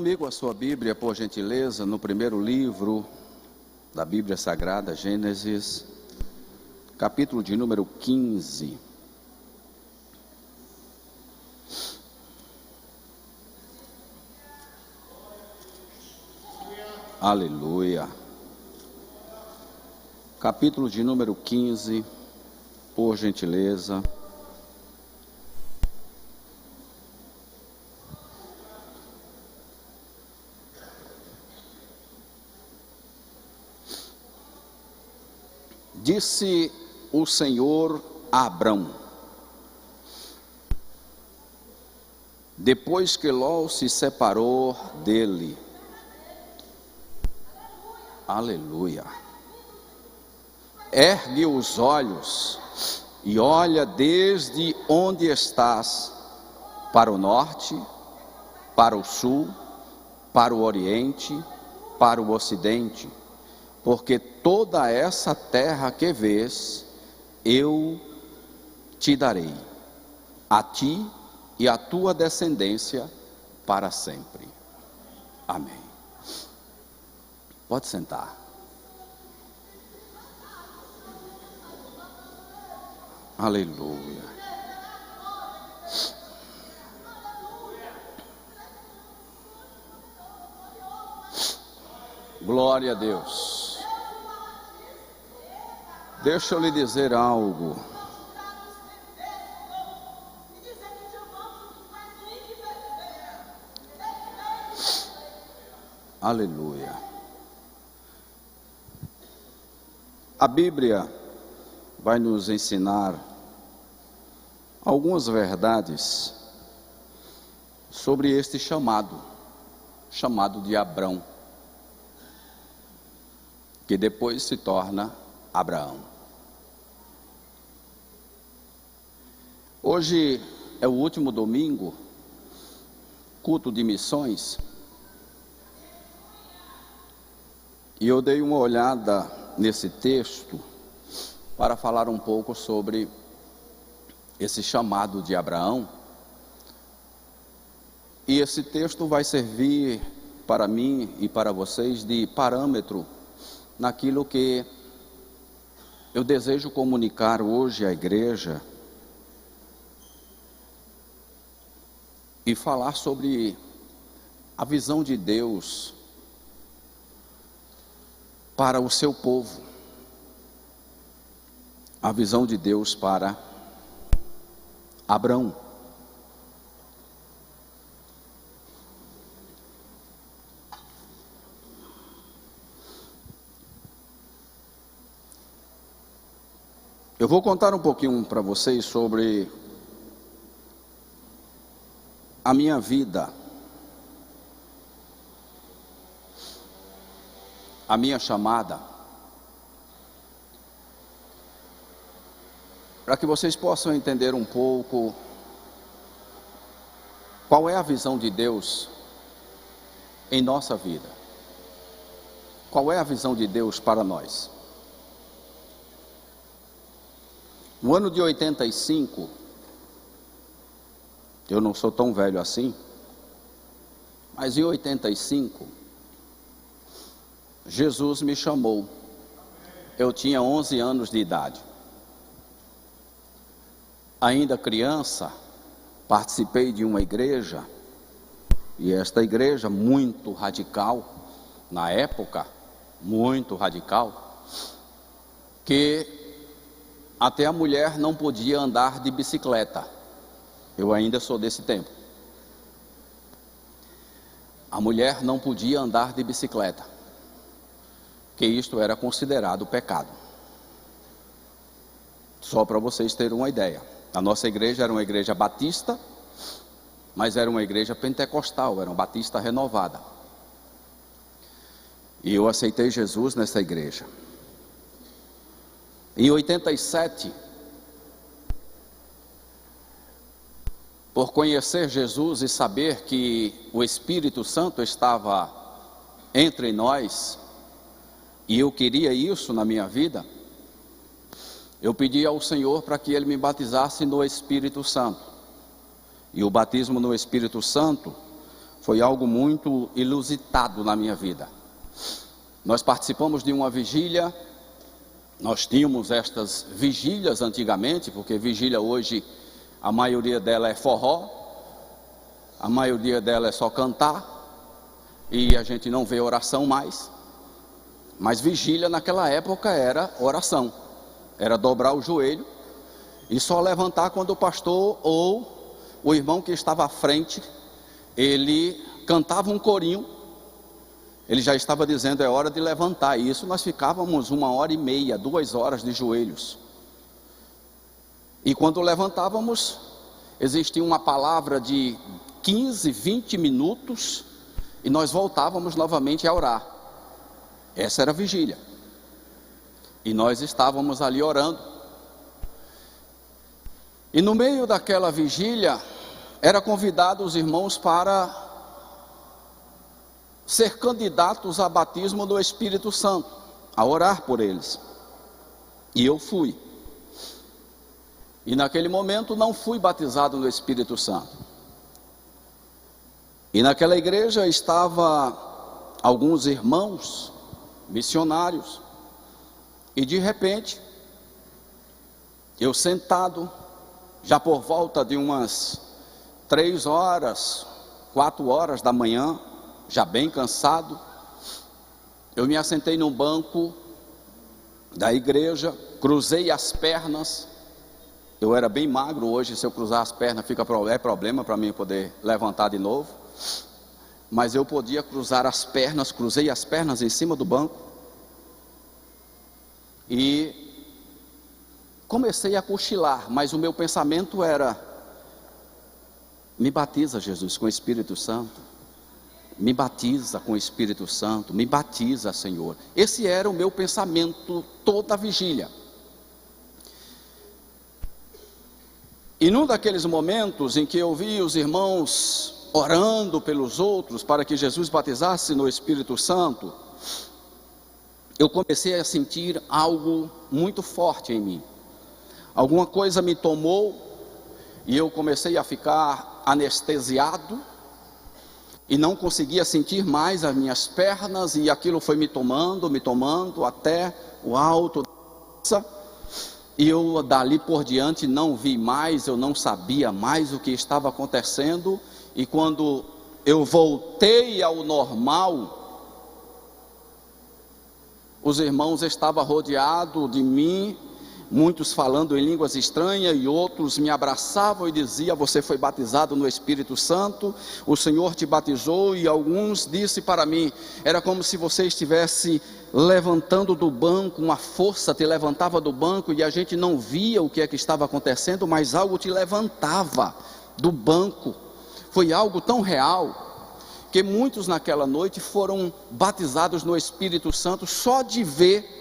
comigo a sua Bíblia, por gentileza, no primeiro livro da Bíblia Sagrada, Gênesis, capítulo de número 15. Aleluia. Capítulo de número 15, por gentileza. Disse o Senhor a Abrão, depois que Ló se separou dele. Aleluia. Ergue os olhos e olha desde onde estás, para o norte, para o sul, para o oriente, para o ocidente, porque toda essa terra que vês, eu te darei, a ti e à tua descendência para sempre. Amém. Pode sentar. Aleluia. Glória a Deus. Deixa eu lhe dizer algo. Aleluia. A Bíblia vai nos ensinar algumas verdades sobre este chamado de Abrão, que depois se torna Abraão. Hoje é o último domingo, culto de missões, e eu dei uma olhada nesse texto para falar um pouco sobre esse chamado de Abraão. E esse texto vai servir para mim e para vocês de parâmetro naquilo que eu desejo comunicar hoje à igreja e falar sobre a visão de Deus para o seu povo, a visão de Deus para Abrão. Eu vou contar um pouquinho para vocês sobre a minha vida, a minha chamada, para que vocês possam entender um pouco qual é a visão de Deus em nossa vida. Qual é a visão de Deus para nós? No ano de 85, eu não sou tão velho assim, mas em 85, Jesus me chamou. Eu tinha 11 anos de idade. Ainda criança, participei de uma igreja, e esta igreja muito radical, na época, muito radical, que até a mulher não podia andar de bicicleta. Eu ainda sou desse tempo. A mulher não podia andar de bicicleta, que isto era considerado pecado. Só para vocês terem uma ideia. A nossa igreja era uma igreja batista, mas era uma igreja pentecostal, era uma batista renovada. E eu aceitei Jesus nessa igreja. Em 87, por conhecer Jesus e saber que o Espírito Santo estava entre nós, e eu queria isso na minha vida, eu pedi ao Senhor para que Ele me batizasse no Espírito Santo. E o batismo no Espírito Santo Foi algo muito inusitado na minha vida. Nós participamos de uma vigília. Nós tínhamos estas vigílias antigamente, porque vigília hoje, a maioria dela é forró, a maioria dela é só cantar, e a gente não vê oração mais. Mas vigília naquela época era oração, era dobrar o joelho e só levantar quando o pastor ou o irmão que estava à frente, ele cantava um corinho. Ele já estava dizendo, é hora de levantar. E isso nós ficávamos 1h30, 2 horas de joelhos. E quando levantávamos, existia uma palavra de 15, 20 minutos, e nós voltávamos novamente a orar. Essa era a vigília. E nós estávamos ali orando. E no meio daquela vigília, era convidado os irmãos para ser candidatos a batismo do Espírito Santo, a orar por eles. E eu fui. E naquele momento não fui batizado no Espírito Santo. E naquela igreja estava alguns irmãos missionários. E de repente, eu sentado, já por volta de umas 3 horas, 4 horas da manhã, já bem cansado, eu me assentei num banco da igreja, cruzei as pernas. Eu era bem magro, hoje se eu cruzar as pernas é problema para mim poder levantar de novo. Mas eu podia cruzar as pernas, cruzei as pernas em cima do banco e comecei a cochilar, mas o meu pensamento era: me batiza, Jesus, com o Espírito Santo. Me batiza com o Espírito Santo, me batiza, Senhor. Esse era o meu pensamento toda a vigília. E num daqueles momentos em que eu vi os irmãos orando pelos outros para que Jesus batizasse no Espírito Santo, eu comecei a sentir algo muito forte em mim. Alguma coisa me tomou e eu comecei a ficar anestesiado. E não conseguia sentir mais as minhas pernas, e aquilo foi me tomando até o alto. E eu dali por diante não vi mais, eu não sabia mais o que estava acontecendo. E quando eu voltei ao normal, os irmãos estavam rodeados de mim, muitos falando em línguas estranhas, e outros me abraçavam e diziam: você foi batizado no Espírito Santo, o Senhor te batizou. E alguns disse para mim, era como se você estivesse levantando do banco, uma força te levantava do banco, e a gente não via o que é que estava acontecendo, mas algo te levantava do banco. Foi algo tão real, que muitos naquela noite foram batizados no Espírito Santo, só de ver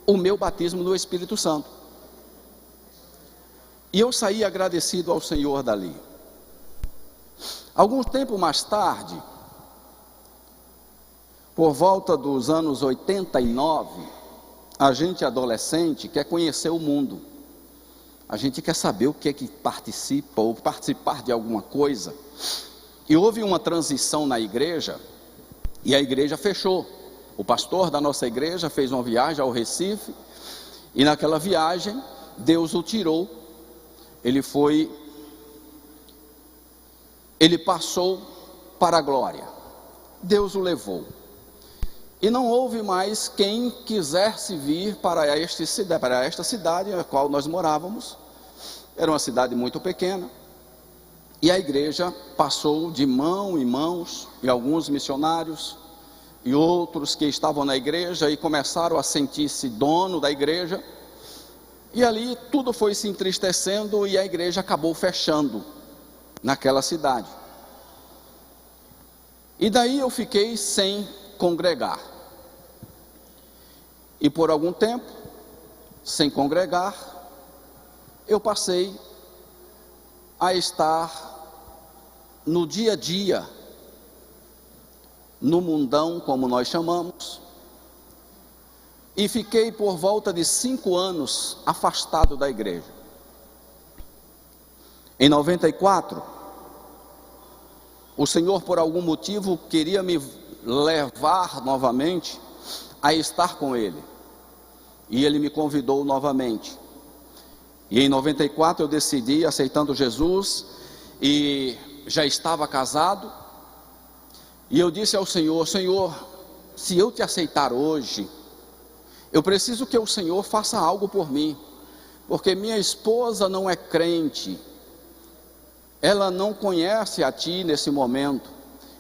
o meu batismo no Espírito Santo. E eu saí agradecido ao Senhor dali. Algum tempo mais tarde, por volta dos anos 89, a gente adolescente quer conhecer o mundo. A gente quer saber o que é que participa, ou participar de alguma coisa. E houve uma transição na igreja, e a igreja fechou. O pastor da nossa igreja fez uma viagem ao Recife, e naquela viagem, Deus o tirou. Ele passou para a glória. Deus o levou. E não houve mais quem quisesse vir para esta cidade na qual nós morávamos. Era uma cidade muito pequena. E a igreja passou de mão em mãos, e alguns missionários e outros que estavam na igreja e começaram a sentir-se dono da igreja, e ali tudo foi se entristecendo, e a igreja acabou fechando naquela cidade. E daí eu fiquei sem congregar, e por algum tempo, sem congregar, eu passei a estar no dia a dia, no mundão, como nós chamamos, e fiquei por volta de 5 anos afastado da igreja. Em 94, o Senhor, por algum motivo, queria me levar novamente a estar com Ele. E Ele me convidou novamente. E em 94 eu decidi, aceitando Jesus, e já estava casado. E eu disse ao Senhor: Senhor, se eu te aceitar hoje, eu preciso que o Senhor faça algo por mim, porque minha esposa não é crente, ela não conhece a Ti nesse momento,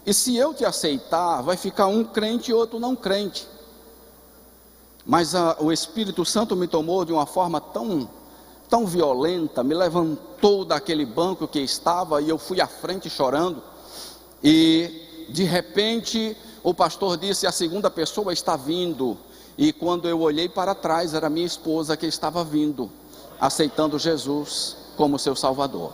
e se eu te aceitar, vai ficar um crente e outro não crente. Mas o Espírito Santo me tomou de uma forma tão violenta, me levantou daquele banco que estava, e eu fui à frente chorando, e de repente o pastor disse: a segunda pessoa está vindo. E quando eu olhei para trás, era minha esposa que estava vindo, aceitando Jesus como seu Salvador.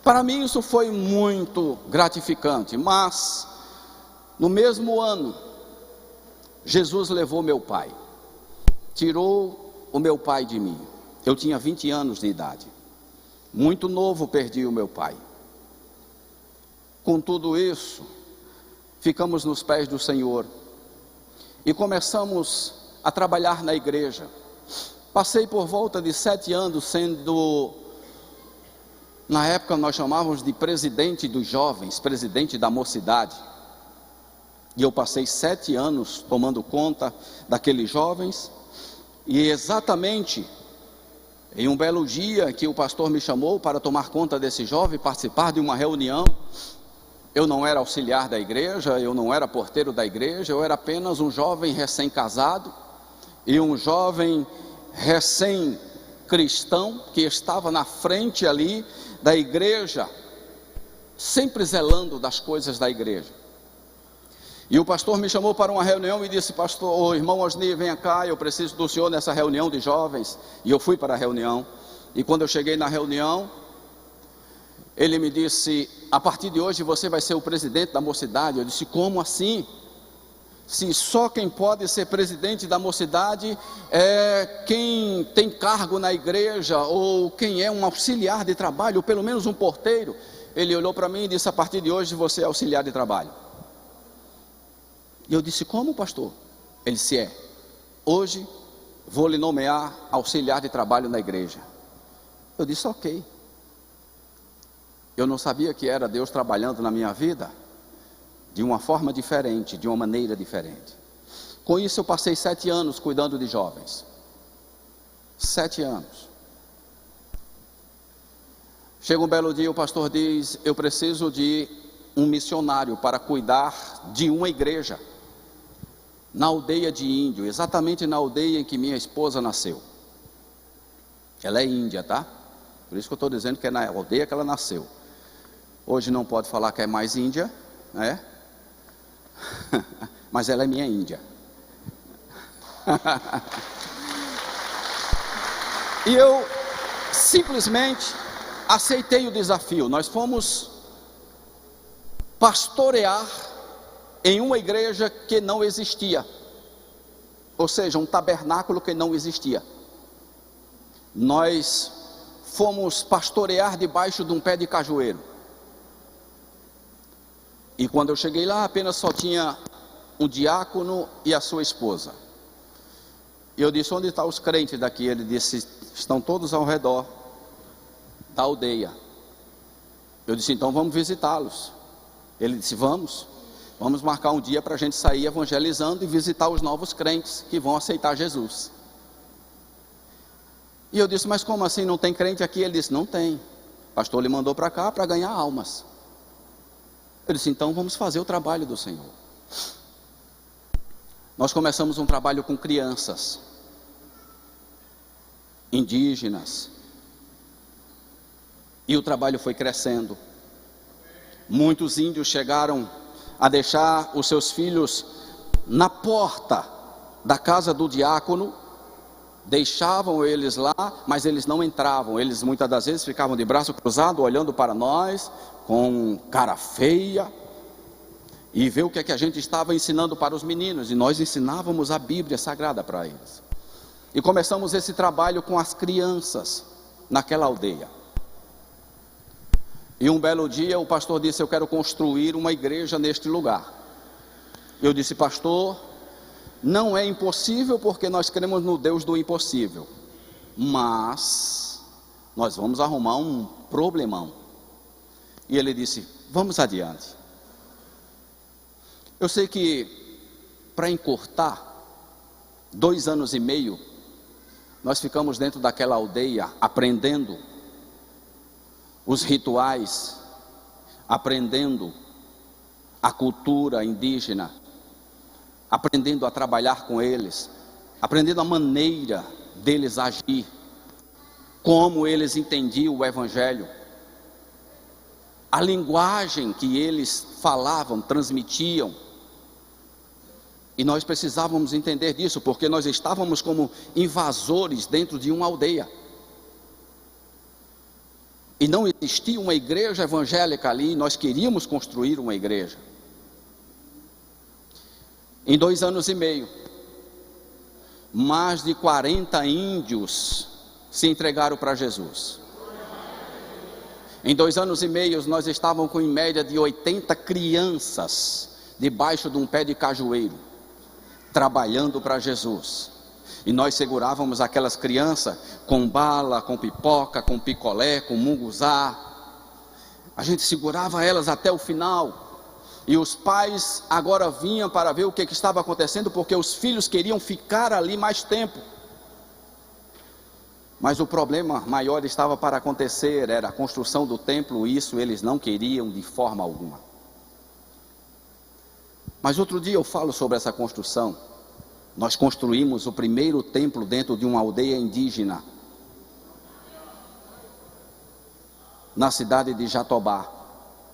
Para mim isso foi muito gratificante, mas no mesmo ano, Jesus levou meu pai, tirou o meu pai de mim. Eu tinha 20 anos de idade, muito novo perdi o meu pai. Com tudo isso, ficamos nos pés do Senhor e começamos a trabalhar na igreja. Passei por volta de 7 anos sendo, na época nós chamávamos de presidente dos jovens, presidente da mocidade. E eu passei 7 anos tomando conta daqueles jovens. E exatamente em um belo dia que o pastor me chamou para tomar conta desse jovem, participar de uma reunião, eu não era auxiliar da igreja, eu não era porteiro da igreja, eu era apenas um jovem recém-casado e um jovem recém-cristão que estava na frente ali da igreja, sempre zelando das coisas da igreja. E o pastor me chamou para uma reunião e disse: pastor, irmão Osni, venha cá, eu preciso do senhor nessa reunião de jovens. E eu fui para a reunião, e quando eu cheguei na reunião, ele me disse: a partir de hoje você vai ser o presidente da mocidade. Eu disse: como assim? Se só quem pode ser presidente da mocidade é quem tem cargo na igreja, ou quem é um auxiliar de trabalho, ou pelo menos um porteiro. Ele olhou para mim e disse: a partir de hoje você é auxiliar de trabalho. E eu disse: como, pastor? Ele disse: hoje vou lhe nomear auxiliar de trabalho na igreja. Eu disse: ok. Eu não sabia que era Deus trabalhando na minha vida de uma forma diferente, de uma maneira diferente. Com isso eu passei 7 anos cuidando de jovens. 7 anos. Chega um belo dia, o pastor diz: eu preciso de um missionário para cuidar de uma igreja na aldeia de índio, exatamente na aldeia em que minha esposa nasceu. Ela é índia, tá? Por isso que eu estou dizendo que é na aldeia que ela nasceu. Hoje não pode falar que é mais índia, né? Mas ela é minha índia. E eu simplesmente aceitei o desafio. Nós fomos pastorear em uma igreja que não existia, ou seja, um tabernáculo que não existia. Nós fomos pastorear debaixo de um pé de cajueiro. E quando eu cheguei lá, apenas só tinha um diácono e a sua esposa. E eu disse: onde estão os crentes daqui? Ele disse: estão todos ao redor da aldeia. Eu disse: então vamos visitá-los. Ele disse: vamos marcar um dia para a gente sair evangelizando e visitar os novos crentes que vão aceitar Jesus. E eu disse: mas como assim, não tem crente aqui? Ele disse: não tem, o pastor lhe mandou para cá para ganhar almas. Eu disse: então vamos fazer o trabalho do Senhor. Nós começamos um trabalho com crianças indígenas, e o trabalho foi crescendo. Muitos índios chegaram a deixar os seus filhos na porta da casa do diácono, deixavam eles lá, mas eles não entravam. Eles muitas das vezes ficavam de braço cruzado, olhando para nós com cara feia, e ver o que é que a gente estava ensinando para os meninos. E nós ensinávamos a Bíblia Sagrada para eles. E começamos esse trabalho com as crianças naquela aldeia. E um belo dia o pastor disse: eu quero construir uma igreja neste lugar. Eu disse: pastor, não é impossível, porque nós cremos no Deus do impossível, mas nós vamos arrumar um problemão. E ele disse: vamos adiante. Eu sei que, para encurtar, 2 anos e meio, nós ficamos dentro daquela aldeia, aprendendo os rituais, aprendendo a cultura indígena, aprendendo a trabalhar com eles, aprendendo a maneira deles agir, como eles entendiam o Evangelho, a linguagem que eles falavam, transmitiam. E nós precisávamos entender disso, porque nós estávamos como invasores dentro de uma aldeia. E não existia uma igreja evangélica ali, nós queríamos construir uma igreja. Em 2 anos e meio, mais de 40 índios se entregaram para Jesus. Em 2 anos e meio, nós estávamos com em média de 80 crianças debaixo de um pé de cajueiro, trabalhando para Jesus. E nós segurávamos aquelas crianças com bala, com pipoca, com picolé, com munguzá. A gente segurava elas até o final. E os pais agora vinham para ver o que estava acontecendo, porque os filhos queriam ficar ali mais tempo. Mas o problema maior estava para acontecer, era a construção do templo, e isso eles não queriam de forma alguma. Mas outro dia eu falo sobre essa construção. Nós construímos o primeiro templo dentro de uma aldeia indígena, na cidade de Jatobá,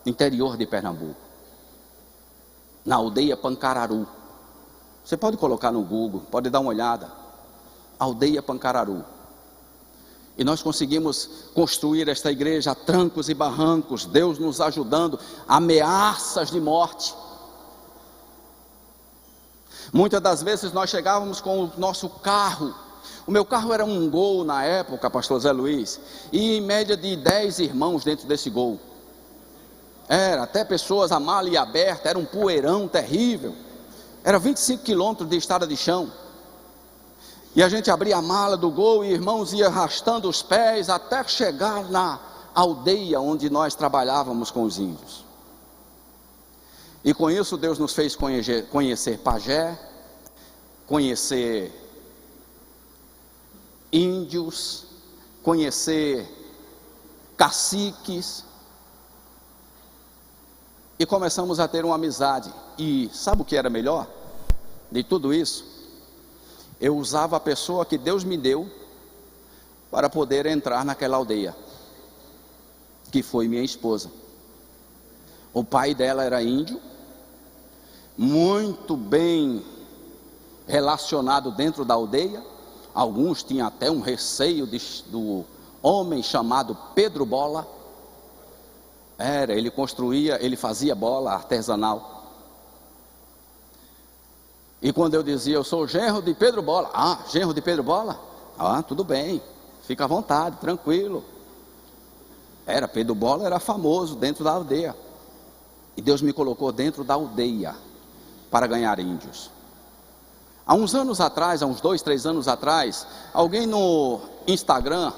interior de Pernambuco, na aldeia Pancararu. Você pode colocar no Google, pode dar uma olhada, aldeia Pancararu. E nós conseguimos construir esta igreja a trancos e barrancos, Deus nos ajudando, ameaças de morte. Muitas das vezes nós chegávamos com o nosso carro. O meu carro era um Gol na época, pastor Zé Luiz, e em média de 10 irmãos dentro desse Gol. Era até pessoas, a mala ia aberta, era um poeirão terrível. Era 25 quilômetros de estrada de chão. E a gente abria a mala do Gol e irmãos iam arrastando os pés até chegar na aldeia onde nós trabalhávamos com os índios. E com isso Deus nos fez conhecer pajé, conhecer índios, conhecer caciques. E começamos a ter uma amizade. E sabe o que era melhor de tudo isso? Eu usava a pessoa que Deus me deu para poder entrar naquela aldeia, que foi minha esposa. O pai dela era índio, muito bem relacionado dentro da aldeia. Alguns tinham até um receio do homem chamado Pedro Bola. Ele fazia bola artesanal. E quando eu dizia: eu sou genro de Pedro Bola. Ah, genro de Pedro Bola? Ah, tudo bem, fica à vontade, tranquilo. Pedro Bola era famoso dentro da aldeia. E Deus me colocou dentro da aldeia para ganhar índios. Há uns anos atrás, há uns 2, 3 anos atrás, alguém no Instagram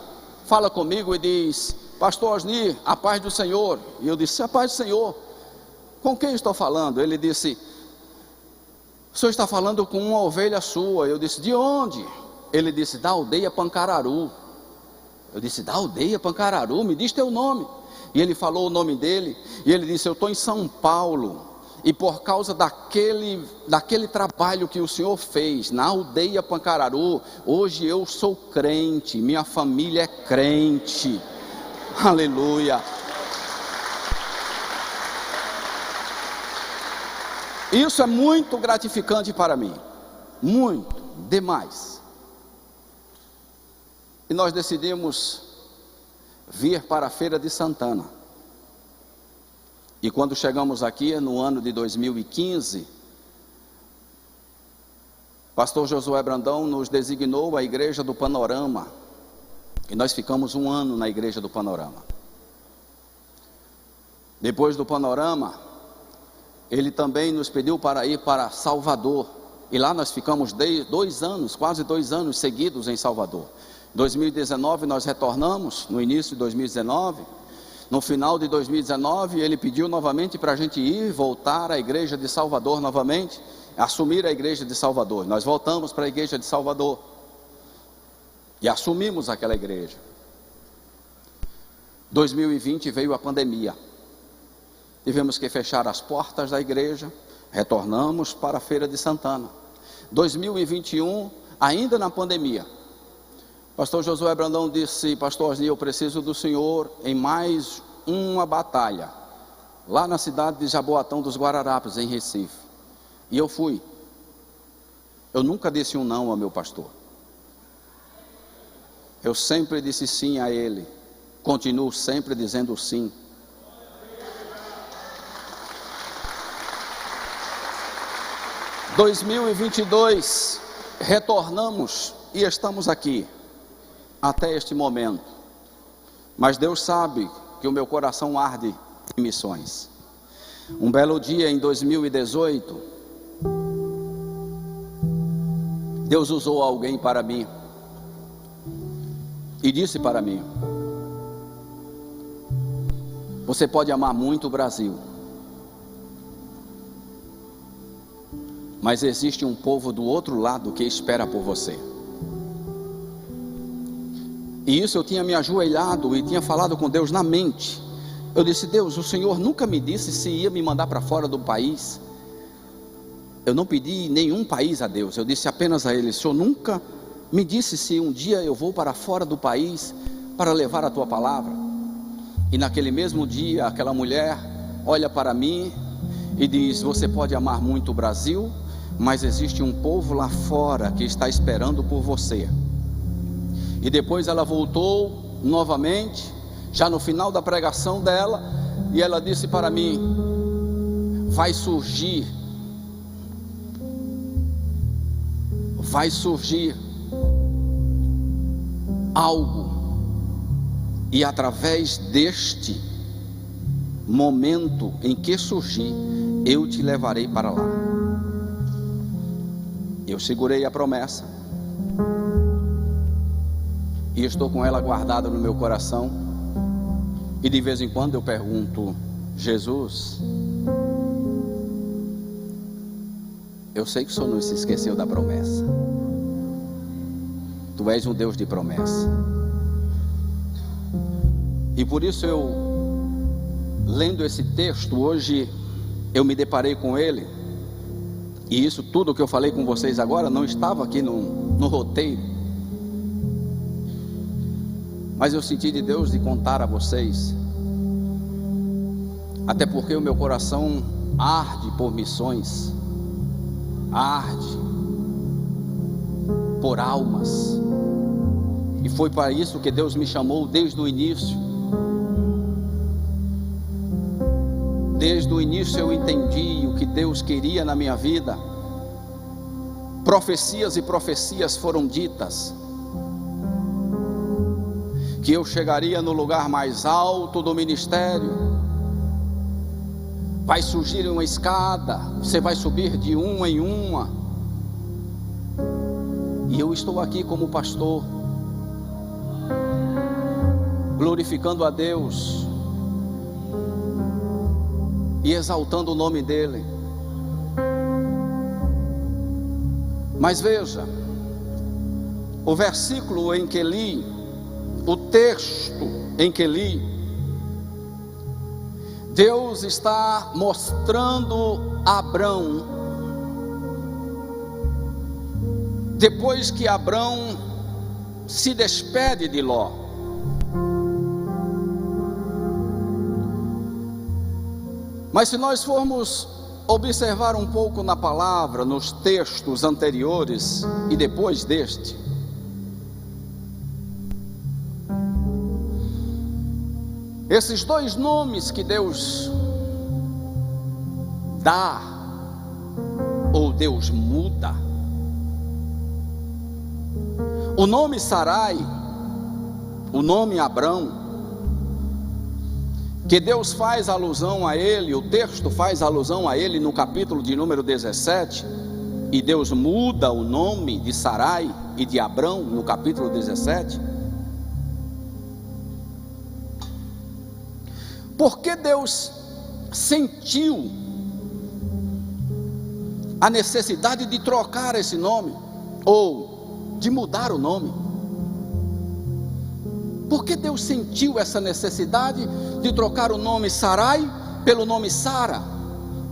fala comigo e diz: pastor Osni, a paz do Senhor. E eu disse: a paz do Senhor. Com quem estou falando? Ele disse: o senhor está falando com uma ovelha sua. Eu disse: de onde? Ele disse: da aldeia Pancararu. Eu disse: da aldeia Pancararu? Me diz teu nome. E ele falou o nome dele, e ele disse: eu estou em São Paulo, e por causa daquele trabalho que o senhor fez na aldeia Pancararu, hoje eu sou crente, minha família é crente. Aleluia. Isso é muito gratificante para mim, muito, demais. E nós decidimos vir para a Feira de Santana. E quando chegamos aqui no ano de 2015, pastor Josué Brandão nos designou a igreja do Panorama. E nós ficamos 1 ano na igreja do Panorama. Depois do Panorama, ele também nos pediu para ir para Salvador. E lá nós ficamos 2 anos, quase 2 anos seguidos em Salvador. 2019 nós retornamos, no início de 2019. No final de 2019 ele pediu novamente para a gente ir, voltar à igreja de Salvador novamente, assumir a igreja de Salvador. Nós voltamos para a igreja de Salvador e assumimos aquela igreja. 2020 veio a pandemia. Tivemos que fechar as portas da igreja, retornamos para a Feira de Santana. 2021, ainda na pandemia, pastor Josué Brandão disse: pastor Osni, eu preciso do senhor em mais uma batalha, lá na cidade de Jaboatão dos Guararapes, em Recife. E eu fui. Eu nunca disse um não ao meu pastor. Eu sempre disse sim a ele. Continuo sempre dizendo sim. Em 2022, retornamos e estamos aqui, até este momento. Mas Deus sabe que o meu coração arde em missões. Um belo dia em 2018, Deus usou alguém para mim e disse para mim: você pode amar muito o Brasil, mas existe um povo do outro lado que espera por você. E isso eu tinha me ajoelhado e tinha falado com Deus na mente. Eu disse: Deus, o Senhor nunca me disse se ia me mandar para fora do país. Eu não pedi nenhum país a Deus, eu disse apenas a Ele: o Senhor nunca me disse se um dia eu vou para fora do país para levar a Tua palavra. E naquele mesmo dia, aquela mulher olha para mim e diz: você pode amar muito o Brasil, mas existe um povo lá fora que está esperando por você. E depois ela voltou novamente, já no final da pregação dela, e ela disse para mim: vai surgir algo, e através deste momento em que surgir, eu te levarei para lá. Eu segurei a promessa e estou com ela guardada no meu coração. E de vez em quando eu pergunto: Jesus, eu sei que o Senhor não se esqueceu da promessa. Tu és um Deus de promessa. E por isso eu, lendo esse texto hoje, eu me deparei com ele. E isso tudo que eu falei com vocês agora não estava aqui no roteiro, mas eu senti de Deus de contar a vocês, até porque o meu coração arde por missões, arde por almas, e foi para isso que Deus me chamou desde o início. Desde o início eu entendi o que Deus queria na minha vida. Profecias e profecias foram ditas, que eu chegaria no lugar mais alto do ministério. Vai surgir uma escada, você vai subir de uma em uma. E eu estou aqui como pastor, glorificando a Deus e exaltando o nome dEle. Mas veja, o versículo em que li, o texto em que li, Deus está mostrando a Abrão, depois que Abrão se despede de Ló. Mas se nós formos observar um pouco na palavra, nos textos anteriores e depois deste, esses dois nomes que Deus dá, ou Deus muda, o nome Sarai, o nome Abrão, que Deus faz alusão a ele, o texto faz alusão a ele no capítulo de número 17, e Deus muda o nome de Sarai e de Abrão no capítulo 17. Porque Deus sentiu a necessidade de trocar esse nome, ou de mudar o nome? Por que Deus sentiu essa necessidade de trocar o nome Sarai pelo nome Sara,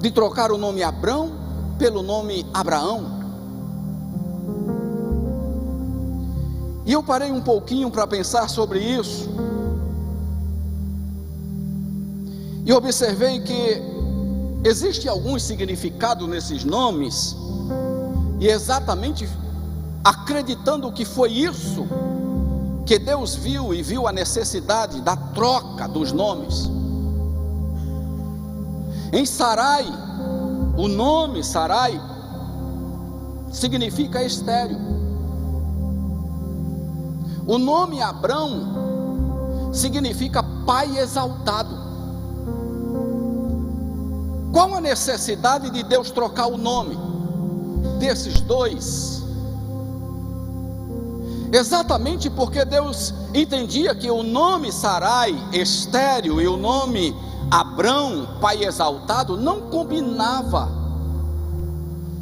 de trocar o nome Abrão pelo nome Abraão? E eu parei um pouquinho para pensar sobre isso, e observei que existe algum significado nesses nomes, e exatamente acreditando que foi isso que Deus viu, e viu a necessidade da troca dos nomes. Em Sarai, o nome Sarai significa estéril. O nome Abrão significa pai exaltado. Qual a necessidade de Deus trocar o nome desses dois? Exatamente porque Deus entendia que o nome Sarai, estéril, e o nome Abrão, pai exaltado, não combinava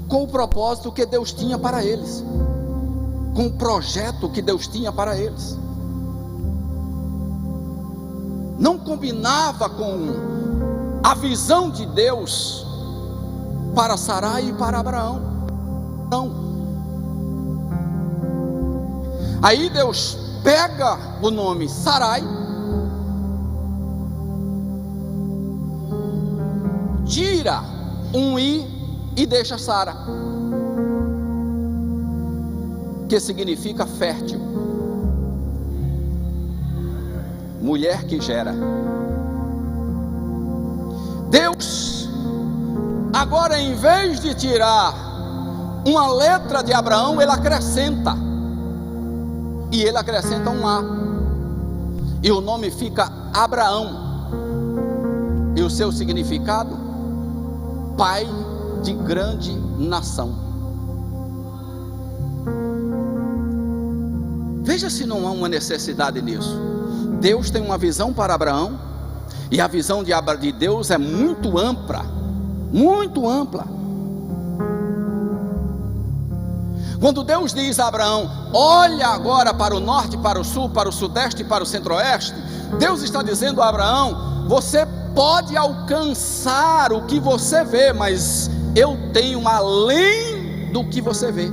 com o propósito que Deus tinha para eles, com o projeto que Deus tinha para eles. Não combinava com a visão de Deus para Sarai e para Abraão. Não. Aí Deus pega o nome Sarai, tira um i e deixa Sara, que significa fértil, mulher que gera. Deus agora, em vez de tirar uma letra de Abraão, ele acrescenta, e ele acrescenta um A, e o nome fica Abraão, e o seu significado, pai de grande nação. Veja se não há uma necessidade nisso. Deus tem uma visão para Abraão, e a visão de Deus é muito ampla, muito ampla. Quando Deus diz a Abraão: olha agora para o norte, para o sul, para o sudeste e para o centro-oeste, Deus está dizendo a Abraão: você pode alcançar o que você vê, mas eu tenho além do que você vê,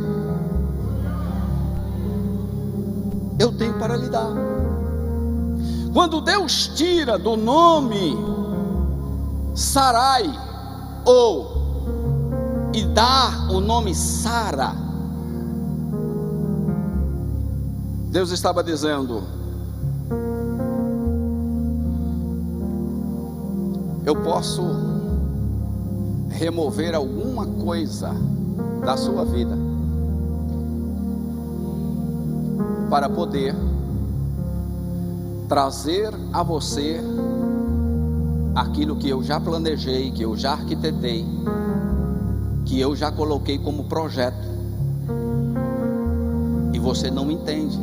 eu tenho para lhe dar. Quando Deus tira do nome Sarai, e dá o nome Sara, Deus estava dizendo: eu posso remover alguma coisa da sua vida para poder trazer a você aquilo que eu já planejei, que eu já arquitetei, que eu já coloquei como projeto, e você não entende.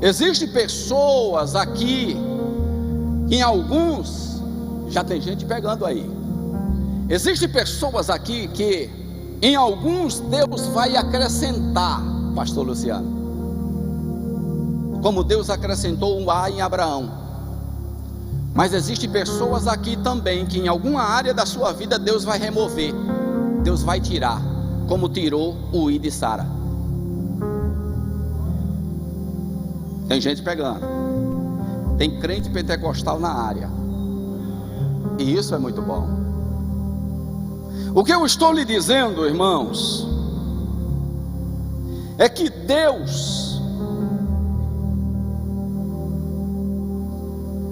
Existem pessoas aqui, em alguns, já tem gente pegando aí. Existem pessoas aqui que em alguns Deus vai acrescentar, pastor Luciano, como Deus acrescentou um A em Abraão. Mas existem pessoas aqui também que em alguma área da sua vida Deus vai remover, Deus vai tirar, como tirou o I de Sara. Tem gente pegando, tem crente pentecostal na área, e isso é muito bom. O que eu estou lhe dizendo, irmãos, é que Deus,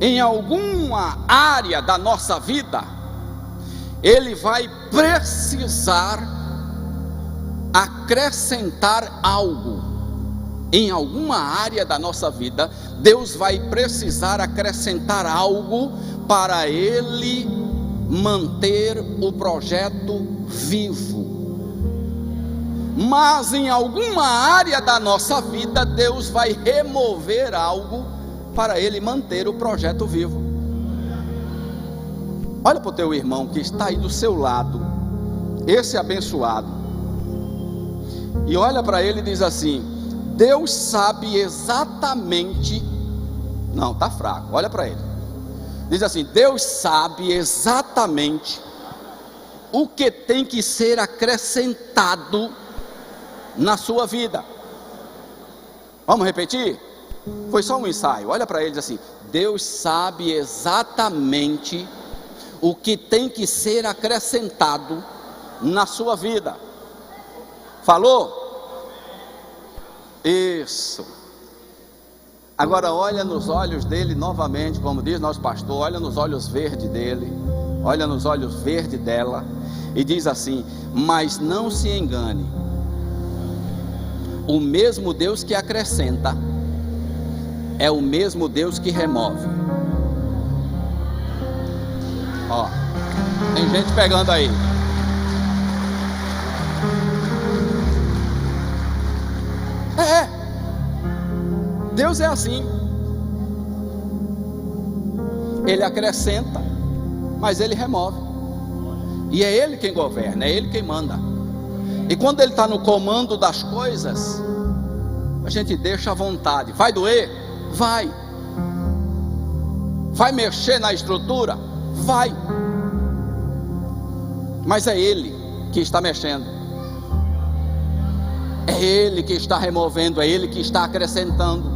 em alguma área da nossa vida, Ele vai precisar acrescentar algo em alguma área da nossa vida, Deus vai precisar acrescentar algo para Ele manter o projeto vivo. Mas em alguma área da nossa vida, Deus vai remover algo para Ele manter o projeto vivo. Olha para o teu irmão que está aí do seu lado, esse abençoado, e olha para ele e diz assim: Deus sabe exatamente. Não, está fraco, olha para ele. Diz assim: Deus sabe exatamente o que tem que ser acrescentado na sua vida. Vamos repetir? Foi só um ensaio. Olha para ele e diz assim: Deus sabe exatamente o que tem que ser acrescentado na sua vida. Falou? Isso. Agora olha nos olhos dele novamente, como diz nosso pastor, olha nos olhos verdes dele, olha nos olhos verdes dela, e diz assim: mas não se engane, o mesmo Deus que acrescenta é o mesmo Deus que remove. Ó, tem gente pegando aí. Deus é assim. Ele acrescenta, mas Ele remove. E é Ele quem governa, é Ele quem manda. E quando Ele está no comando das coisas, a gente deixa à vontade. Vai doer? Vai. Vai mexer na estrutura? Vai. Mas é Ele que está mexendo, é Ele que está removendo, é Ele que está acrescentando.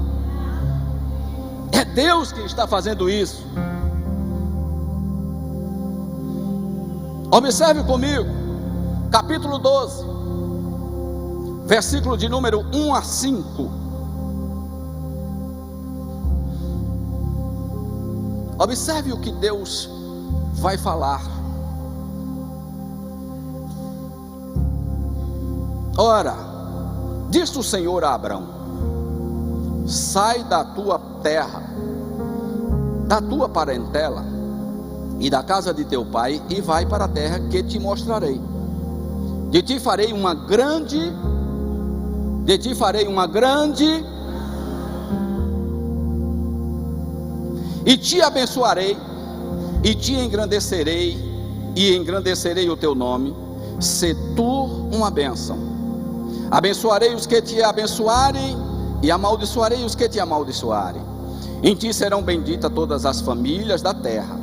É Deus que está fazendo isso. Observe comigo, capítulo 12, versículo de número 1 a 5. Observe o que Deus vai falar. Ora, disse o Senhor a Abrão: sai da tua terra, da tua parentela e da casa de teu pai, e vai para a terra que te mostrarei. De ti farei uma grande e te abençoarei, e te engrandecerei, e engrandecerei o teu nome. Se tu uma bênção. Abençoarei os que te abençoarem, e amaldiçoarei os que te amaldiçoarem. Em ti serão benditas todas as famílias da terra.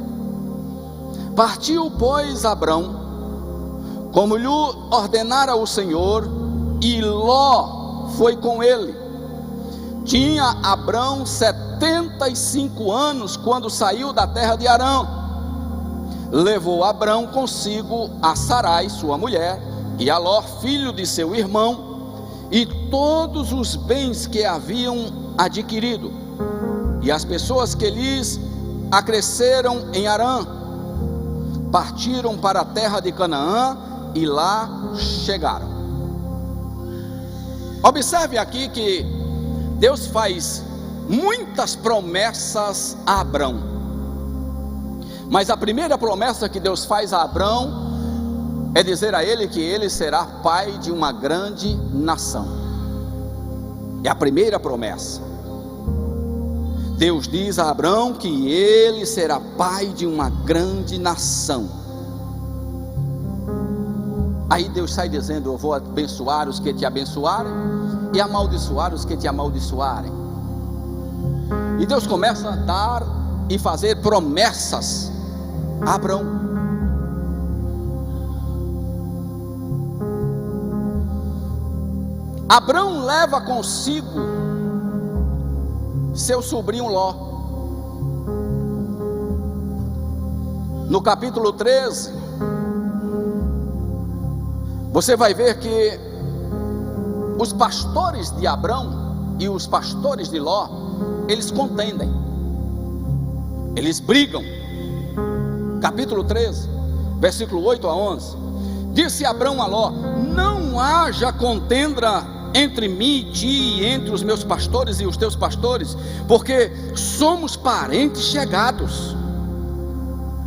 Partiu, pois, Abrão, como lhe ordenara o Senhor, e Ló foi com ele. Tinha Abrão 75 anos quando saiu da terra de Harã. Levou Abrão consigo a Sarai, sua mulher, e a Ló, filho de seu irmão, e todos os bens que haviam adquirido, e as pessoas que lhes acresceram em Harã. Partiram para a terra de Canaã e lá chegaram. Observe aqui que Deus faz muitas promessas a Abrão, mas a primeira promessa que Deus faz a Abrão é dizer a ele que ele será pai de uma grande nação. É a primeira promessa. Deus diz a Abrão que ele será pai de uma grande nação. Aí Deus sai dizendo: eu vou abençoar os que te abençoarem, e amaldiçoar os que te amaldiçoarem. E Deus começa a dar e fazer promessas a Abrão. Abrão leva consigo seu sobrinho Ló. No capítulo 13, você vai ver que os pastores de Abrão e os pastores de Ló, eles contendem, eles brigam. Capítulo 13, versículo 8 a 11. Disse Abrão a Ló: não haja contenda entre mim e ti, e entre os meus pastores e os teus pastores, porque somos parentes chegados.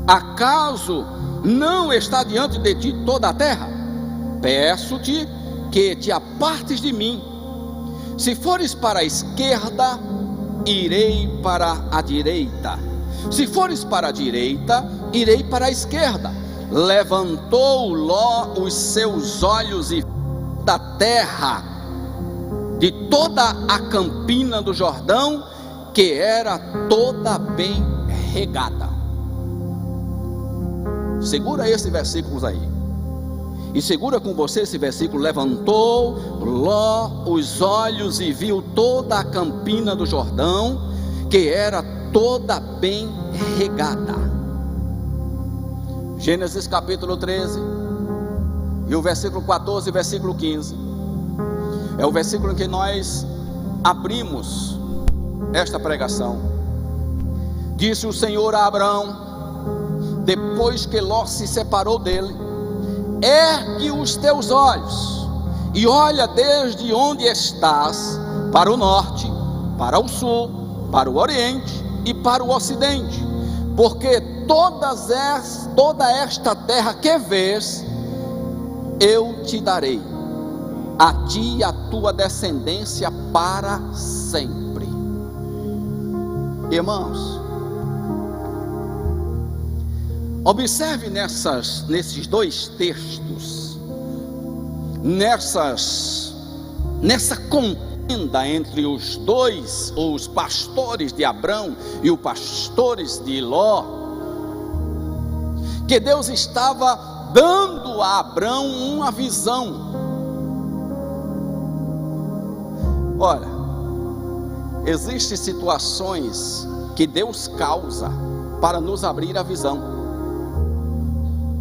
Acaso não está diante de ti toda a terra? Peço-te que te apartes de mim. Se fores para a esquerda, irei para a direita. Se fores para a direita, irei para a esquerda. Levantou Ló os seus olhos e da terra, de toda a campina do Jordão, que era toda bem regada. Segura esses versículos aí, e segura com você esse versículo. Levantou Ló os olhos e viu toda a campina do Jordão, que era toda bem regada. Gênesis capítulo 13, e o versículo 14 e versículo 15, é o versículo em que nós abrimos esta pregação. Disse o Senhor a Abrão, depois que Ló se separou dele: ergue os teus olhos e olha desde onde estás, para o norte, para o sul, para o oriente e para o ocidente, porque toda esta terra que vês, eu te darei, a ti e a tua descendência para sempre. Irmãos, observe nesses dois textos, nessa contenda entre os dois, os pastores de Abrão e os pastores de Ló, que Deus estava dando a Abrão uma visão. Olha, existem situações que Deus causa para nos abrir a visão,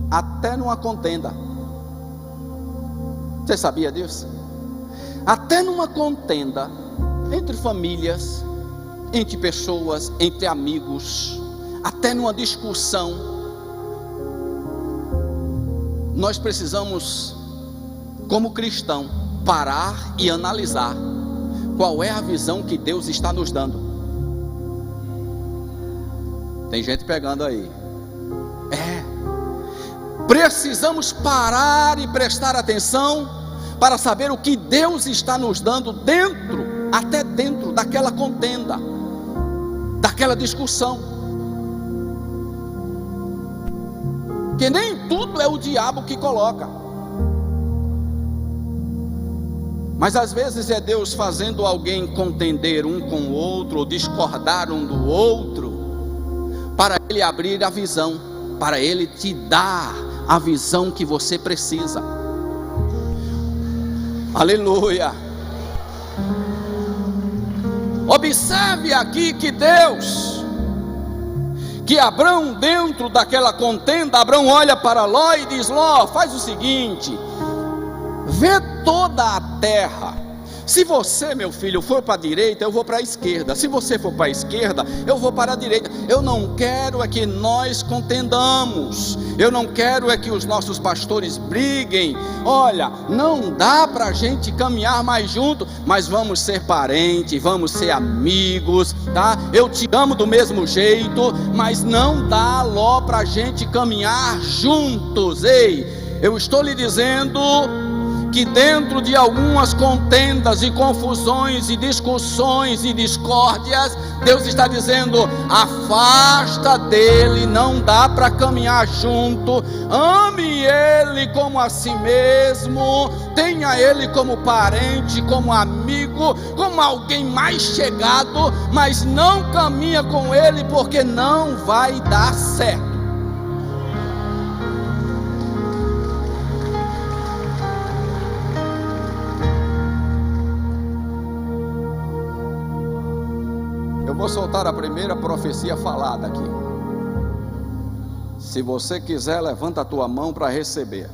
até numa contenda. Você sabia disso? Até numa contenda entre famílias, entre pessoas, entre amigos, até numa discussão, nós precisamos, como cristão, parar e analisar qual é a visão que Deus está nos dando. Tem gente pegando aí. Precisamos parar e prestar atenção para saber o que Deus está nos dando até dentro daquela contenda, daquela discussão. Que nem tudo é o diabo que coloca, mas às vezes é Deus fazendo alguém contender um com o outro, ou discordar um do outro, para Ele abrir a visão, para Ele te dar a visão que você precisa. Aleluia. Observe aqui que Abrão, dentro daquela contenda, Abrão olha para Ló e diz: Ló, faz o seguinte, vê toda a terra. Se você, meu filho, for para a direita, eu vou para a esquerda. Se você for para a esquerda, eu vou para a direita. Eu não quero é que nós contendamos. Eu não quero é que os nossos pastores briguem. Olha, não dá para a gente caminhar mais junto, mas vamos ser parentes, vamos ser amigos, tá? Eu te amo do mesmo jeito, mas não dá, Ló, para a gente caminhar juntos. Ei, eu estou lhe dizendo que dentro de algumas contendas e confusões e discussões e discórdias, Deus está dizendo: afasta dele, não dá para caminhar junto. Ame ele como a si mesmo, tenha ele como parente, como amigo, como alguém mais chegado, mas não caminha com ele, porque não vai dar certo. Vou soltar a primeira profecia falada aqui. Se você quiser, levanta a tua mão para receber.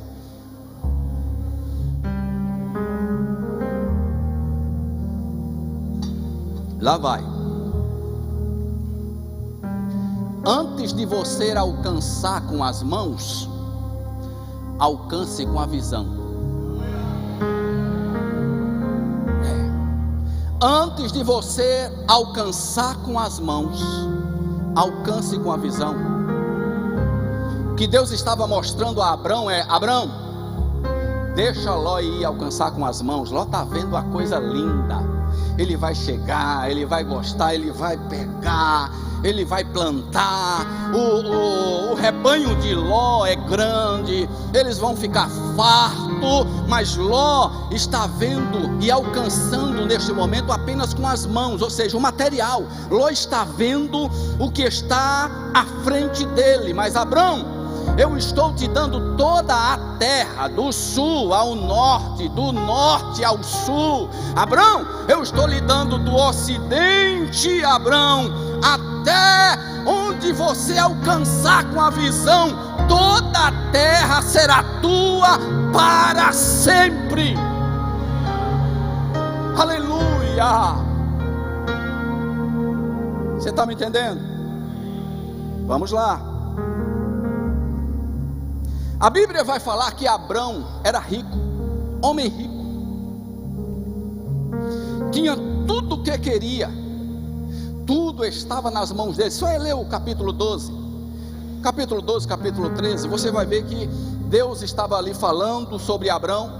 Lá vai. Antes de você alcançar com as mãos, alcance com a visão. antes de você alcançar com as mãos, alcance com a visão. O que Deus estava mostrando a Abrão é: Abrão, deixa Ló ir alcançar com as mãos. Ló está vendo a coisa linda. Ele vai chegar, ele vai gostar, ele vai pegar, ele vai plantar. O rebanho de Ló é grande, eles vão ficar fartos, mas Ló está vendo e alcançando neste momento apenas com as mãos, ou seja, o material. Ló está vendo o que está à frente dele. Mas Abrão, eu estou te dando toda a terra, do sul ao norte, do norte ao sul. Abrão, eu estou lhe dando do ocidente, Abrão, até onde você alcançar com a visão. Toda a terra será tua para sempre. Aleluia! Você está me entendendo? Vamos lá. A Bíblia vai falar que Abrão era rico, homem rico, tinha tudo o que queria, tudo estava nas mãos dele. Só ler o capítulo 12, capítulo 13, você vai ver que Deus estava ali falando sobre Abrão,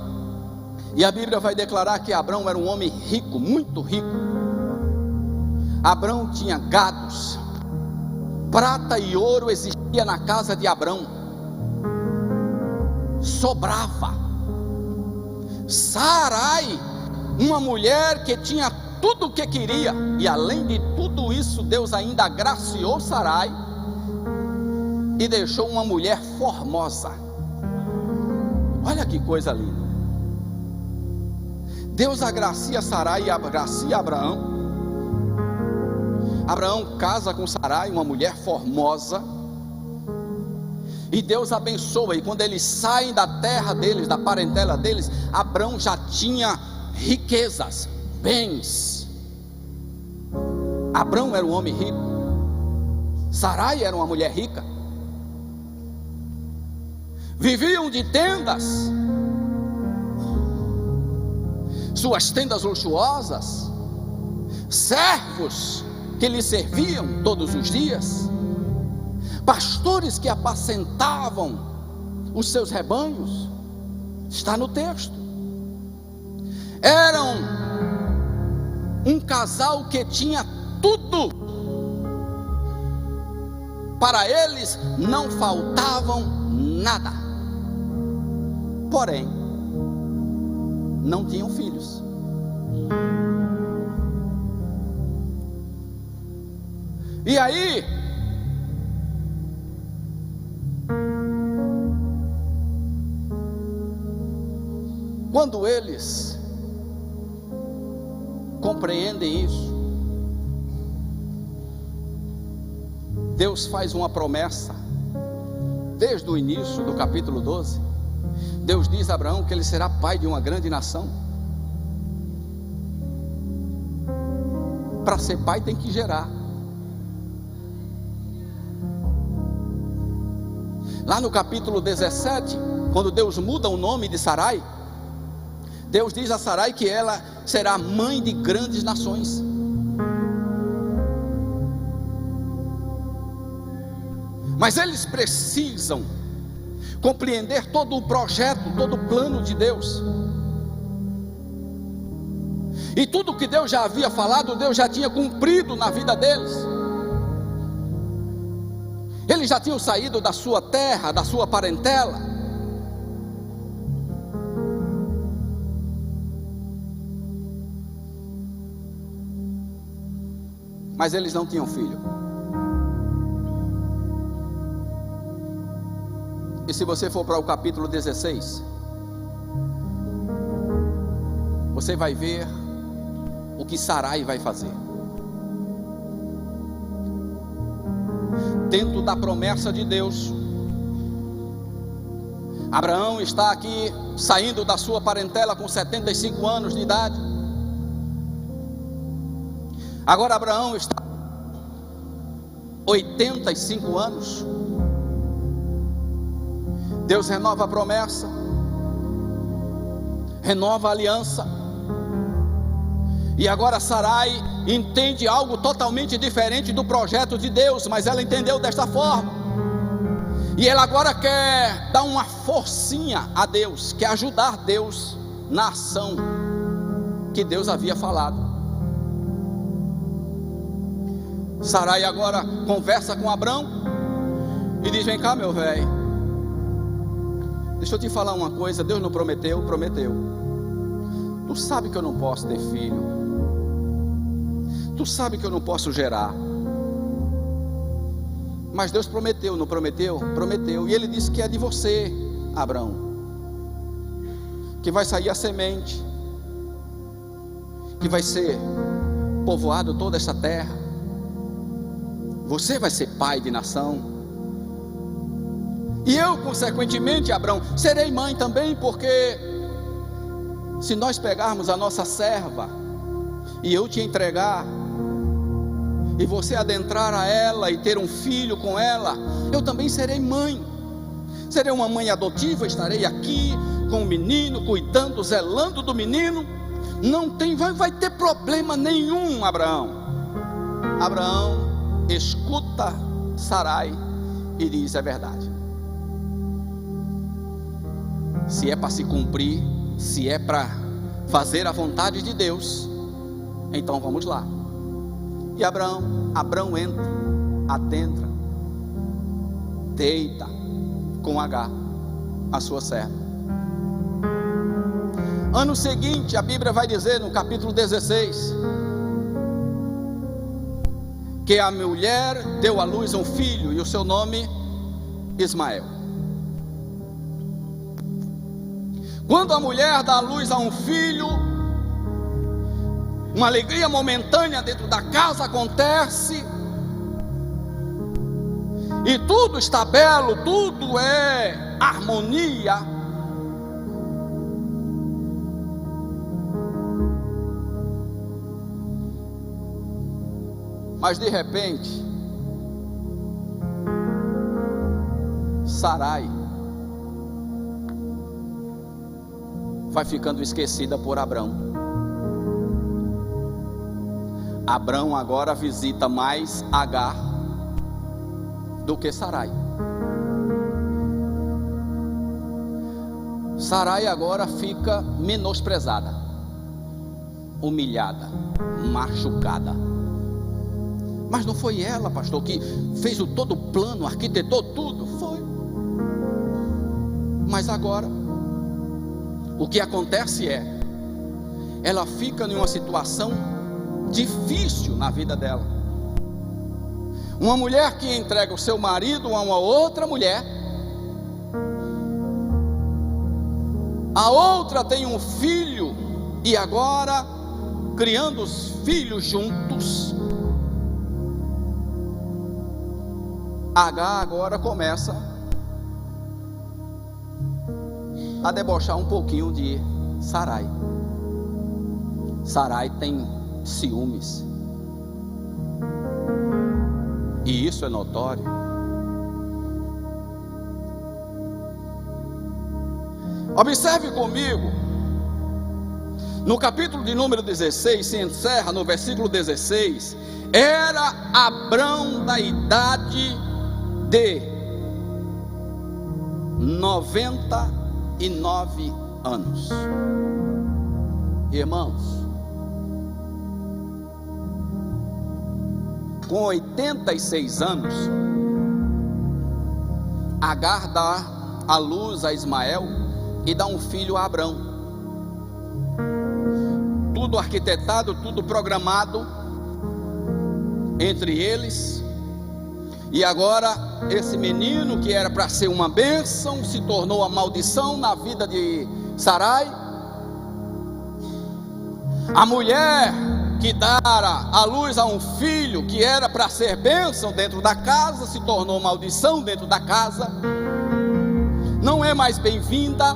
e a Bíblia vai declarar que Abrão era um homem rico, muito rico. Abrão tinha gados, prata e ouro existia na casa de Abrão, sobrava. Sarai, uma mulher que tinha tudo o que queria, e além de tudo isso, Deus ainda agraciou Sarai e deixou uma mulher formosa. Olha que coisa linda. Deus agracia Sarai e agracia Abraão. Abraão casa com Sarai, uma mulher formosa, e Deus abençoa. E quando eles saem da terra deles, da parentela deles, Abrão já tinha riquezas, bens. Abrão era um homem rico, Sarai era uma mulher rica. Viviam de tendas, suas tendas luxuosas, servos que lhe serviam todos os dias, pastores que apacentavam os seus rebanhos. Está no texto. Eram um casal que tinha tudo. Para eles não faltavam nada. Porém, não tinham filhos. E aí, quando eles compreendem isso, Deus faz uma promessa. Desde o início do capítulo 12, Deus diz a Abraão que ele será pai de uma grande nação. Para ser pai tem que gerar. Lá no capítulo 17, quando Deus muda o nome de Sarai, Deus diz a Sarai que ela será mãe de grandes nações. Mas eles precisam compreender todo o projeto, todo o plano de Deus. E tudo que Deus já havia falado, Deus já tinha cumprido na vida deles. Eles já tinham saído da sua terra, da sua parentela. Mas eles não tinham filho. E se você for para o capítulo 16, você vai ver o que Sarai vai fazer. Dentro da promessa de Deus, Abraão está aqui saindo da sua parentela com 75 anos de idade. Agora Abraão está 85 anos. Deus renova a promessa, renova a aliança, E agora Sarai entende algo totalmente diferente do projeto de Deus, mas ela entendeu desta forma. E ela agora quer dar uma forcinha a Deus, quer ajudar Deus na ação que Deus havia falado. Sarai agora conversa com Abrão e diz: vem cá, meu velho, deixa eu te falar uma coisa. Deus não prometeu? Prometeu. Tu sabe que eu não posso ter filho, tu sabe que eu não posso gerar, mas Deus prometeu, não prometeu? Prometeu. E Ele disse que é de você, Abrão, que vai sair a semente, que vai ser povoado toda essa terra. Você vai ser pai de nação. E eu, consequentemente, Abrão, serei mãe também, porque se nós pegarmos a nossa serva e eu te entregar, e você adentrar a ela e ter um filho com ela, eu também serei mãe. Serei uma mãe adotiva, estarei aqui com o menino, cuidando, zelando do menino. Não vai ter problema nenhum, Abraão. Abraão escuta Sarai e diz: é verdade. Se é para se cumprir, se é para fazer a vontade de Deus, então vamos lá. E Abrão entra, adentra, deita com Agar, a sua serva. Ano seguinte, a Bíblia vai dizer no capítulo 16, que a mulher deu à luz um filho, e o seu nome, Ismael. Quando a mulher dá à luz a um filho, uma alegria momentânea dentro da casa acontece, e tudo está belo, tudo é harmonia. Mas de repente, Sarai vai ficando esquecida por Abrão. Abrão agora visita mais Agar do que Sarai. Sarai agora fica menosprezada, humilhada, machucada. Mas não foi ela, pastor, que fez todo o plano, arquitetou tudo? Foi. Mas agora, o que acontece é, ela fica em uma situação difícil na vida dela. Uma mulher que entrega o seu marido a uma outra mulher, a outra tem um filho, e agora, criando os filhos juntos, Agar agora começa a debochar um pouquinho de Sarai. Sarai tem ciúmes, e isso é notório. Observe comigo, no capítulo de número 16, se encerra no versículo 16. Era Abrão da idade de 99 anos. Irmãos, com 86 anos, Agar dá à luz a Ismael e dá um filho a Abrão. Tudo arquitetado, tudo programado entre eles. E agora esse menino, que era para ser uma bênção, se tornou a maldição na vida de Sarai. A mulher que dara à luz a um filho que era para ser bênção dentro da casa, se tornou maldição dentro da casa. Não é mais bem-vinda,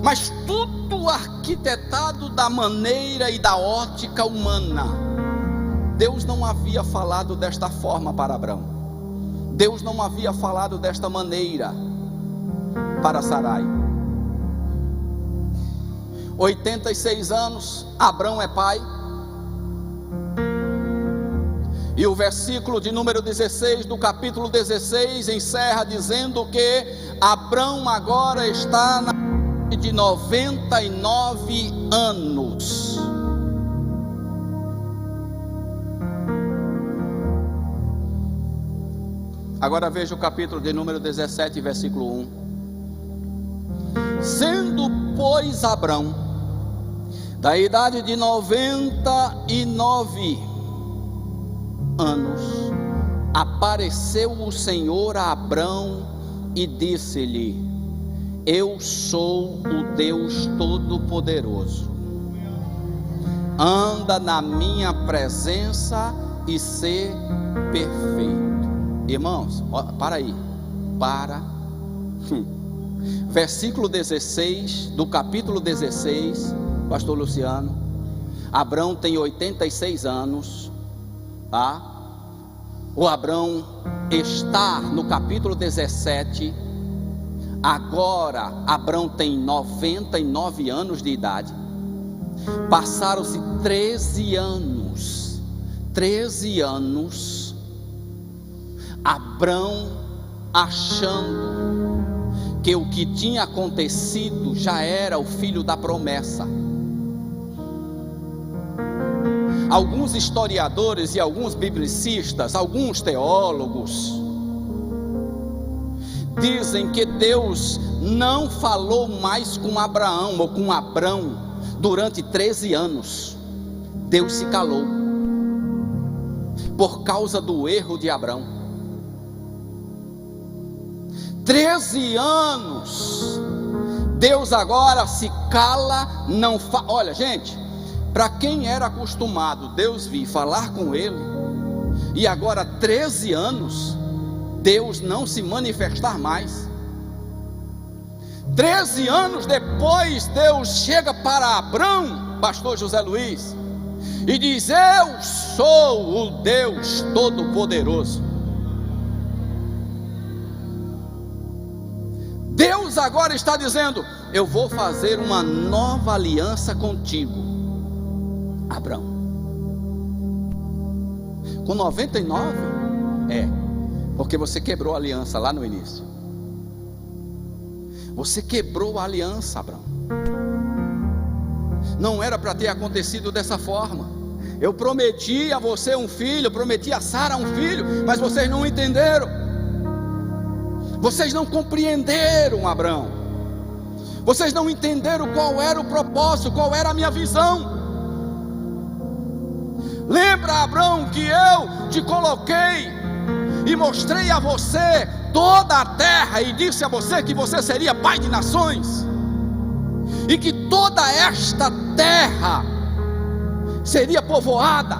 mas tudo arquitetado da maneira e da ótica humana. Deus não havia falado desta forma para Abrão. Deus não havia falado desta maneira para Sarai. 86 anos, Abrão é pai. E o versículo de número 16 do capítulo 16 encerra dizendo que Abrão agora está na idade de 99 anos. Agora veja o capítulo de número 17, versículo 1. Sendo, pois, Abrão da idade de 99 anos, apareceu o Senhor a Abrão e disse-lhe: eu sou o Deus Todo-Poderoso, anda na minha presença e sê perfeito. Irmãos, para aí, versículo 16 do capítulo 16, pastor Luciano. Abrão tem 86 anos, tá? O Abrão está no capítulo 17. Agora Abrão tem 99 anos de idade. Passaram-se 13 anos. Abrão achando que o que tinha acontecido já era o filho da promessa. Alguns historiadores e alguns biblicistas, alguns teólogos, dizem que Deus não falou mais com Abraão ou com Abrão durante 13 anos. Deus se calou por causa do erro de Abrão. 13 anos, Deus agora se cala, não fala. Olha, gente, para quem era acostumado Deus vir falar com ele, e agora 13 anos, Deus não se manifestar mais. 13 anos depois, Deus chega para Abrão, pastor José Luiz, e diz: eu sou o Deus Todo-Poderoso. Deus agora está dizendo: eu vou fazer uma nova aliança contigo, Abrão. Com 99? Porque você quebrou a aliança lá no início. Você quebrou a aliança, Abrão. Não era para ter acontecido dessa forma. Eu prometi a você um filho, prometi a Sara um filho, mas vocês não entenderam. Vocês não compreenderam, Abrão. Vocês não entenderam qual era o propósito, qual era a minha visão. Lembra, Abrão, que eu te coloquei e mostrei a você toda a terra, e disse a você que você seria pai de nações, e que toda esta terra seria povoada,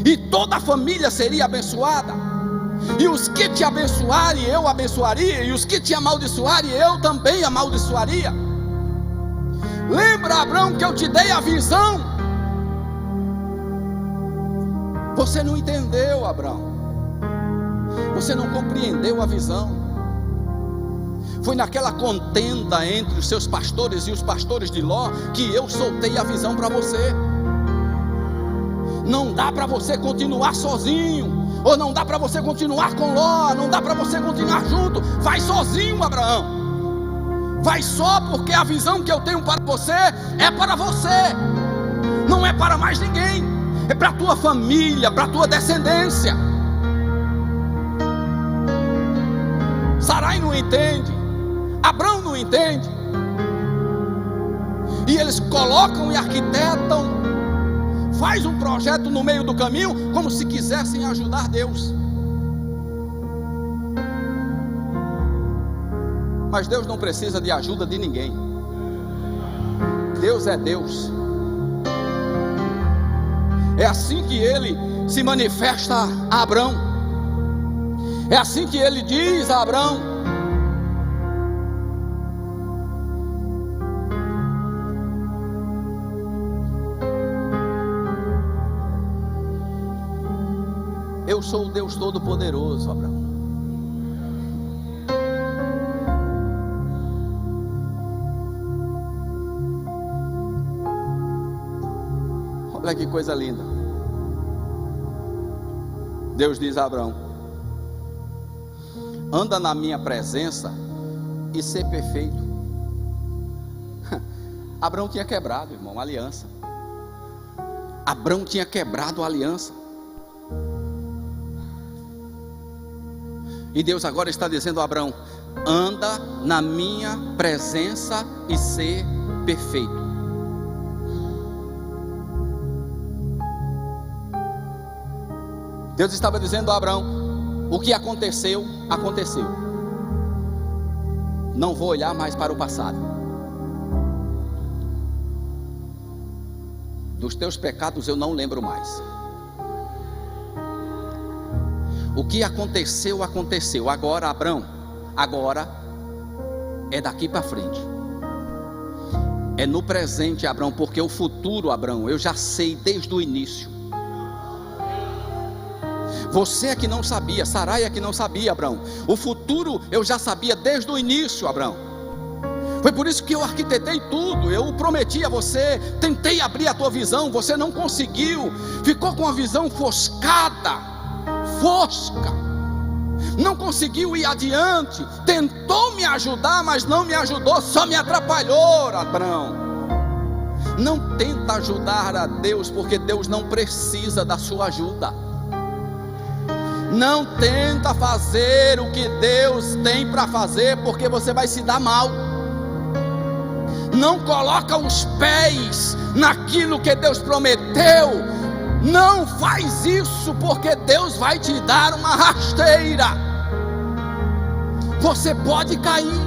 e toda a família seria abençoada. E os que te abençoarem, eu abençoaria, e os que te amaldiçoarem, eu também amaldiçoaria. Lembra, Abrão, que eu te dei a visão? Você não entendeu, Abrão. Você não compreendeu a visão. Foi naquela contenda entre os seus pastores e os pastores de Ló que eu soltei a visão para você. Não dá para você continuar sozinho, ou não dá para você continuar com Ló, não dá para você continuar junto. Vai sozinho, Abraão. Vai só, porque a visão que eu tenho para você é para você, não é para mais ninguém. É para a tua família, para a tua descendência. Sarai não entende, Abrão não entende, e eles colocam e arquitetam, faz um projeto no meio do caminho, como se quisessem ajudar Deus. Mas Deus não precisa de ajuda de ninguém. Deus é Deus. É assim que Ele se manifesta a Abrão. É assim que Ele diz a Abrão: eu sou o Deus Todo-Poderoso, Abraão. Olha que coisa linda. Deus diz a Abraão: anda na minha presença e ser perfeito. Abraão tinha quebrado, irmão, a aliança. Abraão tinha quebrado a aliança. E Deus agora está dizendo a Abraão: anda na minha presença e ser perfeito. Deus estava dizendo a Abraão: o que aconteceu, aconteceu. Não vou olhar mais para o passado. Dos teus pecados eu não lembro mais. O que aconteceu, aconteceu. Agora, Abraão, agora é daqui para frente. É no presente, Abraão, porque o futuro, Abraão, eu já sei desde o início. Você é que não sabia, Sarai é que não sabia, Abraão. O futuro eu já sabia desde o início, Abraão. Foi por isso que eu arquitetei tudo. Eu prometi a você, tentei abrir a tua visão, você não conseguiu. Ficou com a visão foscada, fosca. Não conseguiu ir adiante. Tentou me ajudar, mas não me ajudou, só me atrapalhou, Abraão. Não tenta ajudar a Deus, porque Deus não precisa da sua ajuda. Não tenta fazer o que Deus tem para fazer, porque você vai se dar mal. Não coloca os pés naquilo que Deus prometeu. Não faz isso, porque Deus vai te dar uma rasteira. Você pode cair.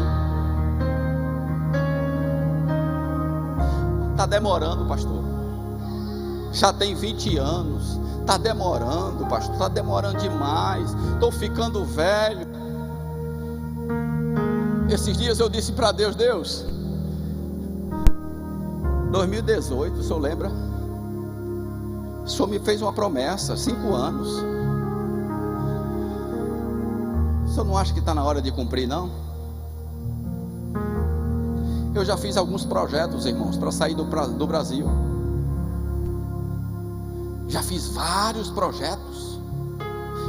Está demorando, pastor. Já tem 20 anos. Está demorando, pastor, está demorando demais. Estou ficando velho. Esses dias eu disse para Deus: Deus, 2018, o senhor lembra? O senhor me fez uma promessa, 5 anos. O senhor não acha que está na hora de cumprir, não? Eu já fiz alguns projetos, irmãos, para sair do Brasil. Já fiz vários projetos.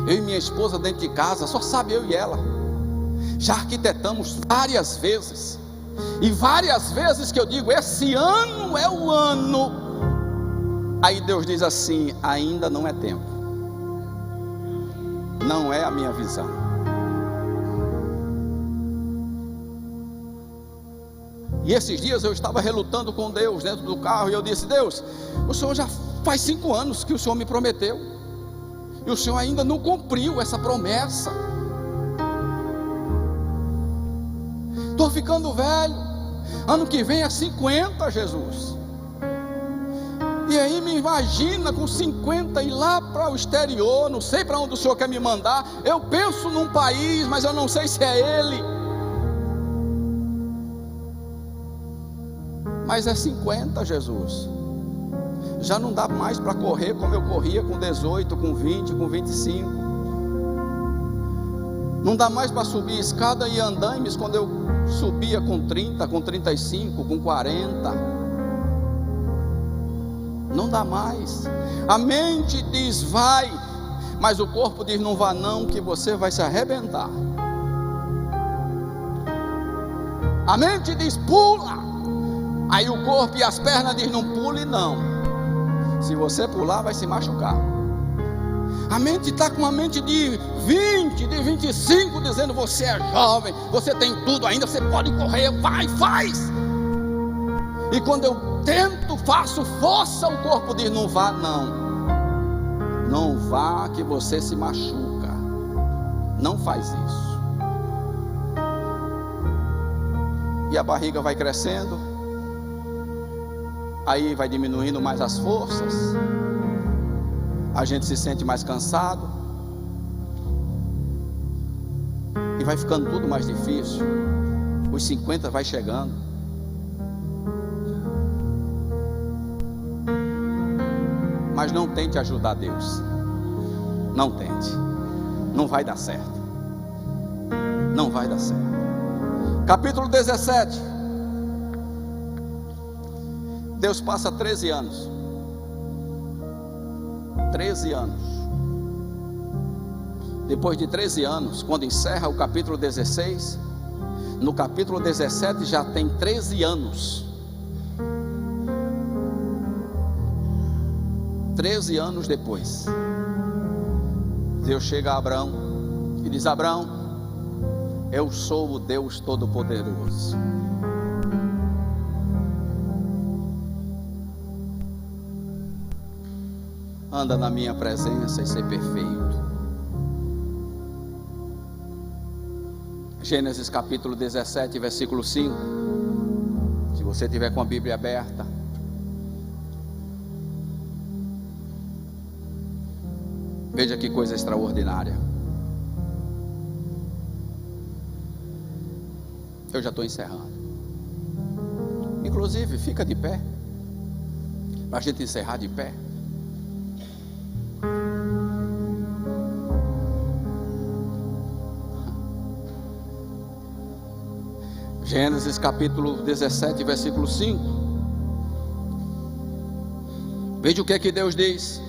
Eu e minha esposa dentro de casa, só sabe eu e ela. Já arquitetamos várias vezes. E várias vezes que eu digo: esse ano é o ano. Aí Deus diz assim: ainda não é tempo. Não é a minha visão. E esses dias eu estava relutando com Deus dentro do carro. E eu disse: Deus, o Senhor já faz 5 anos que o Senhor me prometeu, e o Senhor ainda não cumpriu essa promessa. Estou ficando velho. Ano que vem é 50, Jesus. E aí me imagina com 50 ir lá para o exterior. Não sei para onde o Senhor quer me mandar. Eu penso num país, mas eu não sei se é Ele. Mas é 50, Jesus. Já não dá mais para correr como eu corria com 18, com 20, com 25. Não dá mais para subir escada e andaimes quando eu subia com 30, com 35, com 40. Não dá mais. A mente diz vai, mas o corpo diz não vá não, que você vai se arrebentar. A mente diz pula, aí o corpo e as pernas diz não pule não. Se você pular, vai se machucar. A mente está com uma mente de 20, de 25, dizendo: você é jovem, você tem tudo ainda, você pode correr, vai, faz. E quando eu tento, faço força, o corpo diz: não vá não. Não vá que você se machuca. Não faz isso. E a barriga vai crescendo. Aí vai diminuindo mais as forças, a gente se sente mais cansado, e vai ficando tudo mais difícil. Os 50 vai chegando. Mas não tente ajudar Deus. Não tente. Não vai dar certo. Não vai dar certo. Capítulo 17. Deus passa 13 anos. 13 anos. depois de 13 anos, quando encerra o capítulo 16, no capítulo 17 já tem 13 anos. 13 anos depois, Deus chega a Abraão e diz: Abraão, eu sou o Deus Todo-Poderoso. Anda na minha presença e ser perfeito. Gênesis capítulo 17, versículo 5. Se você tiver com a Bíblia aberta. Veja que coisa extraordinária. Eu já estou encerrando. Inclusive, fica de pé, para a gente encerrar de pé. Gênesis capítulo 17, versículo 5. Veja o que é que Deus diz.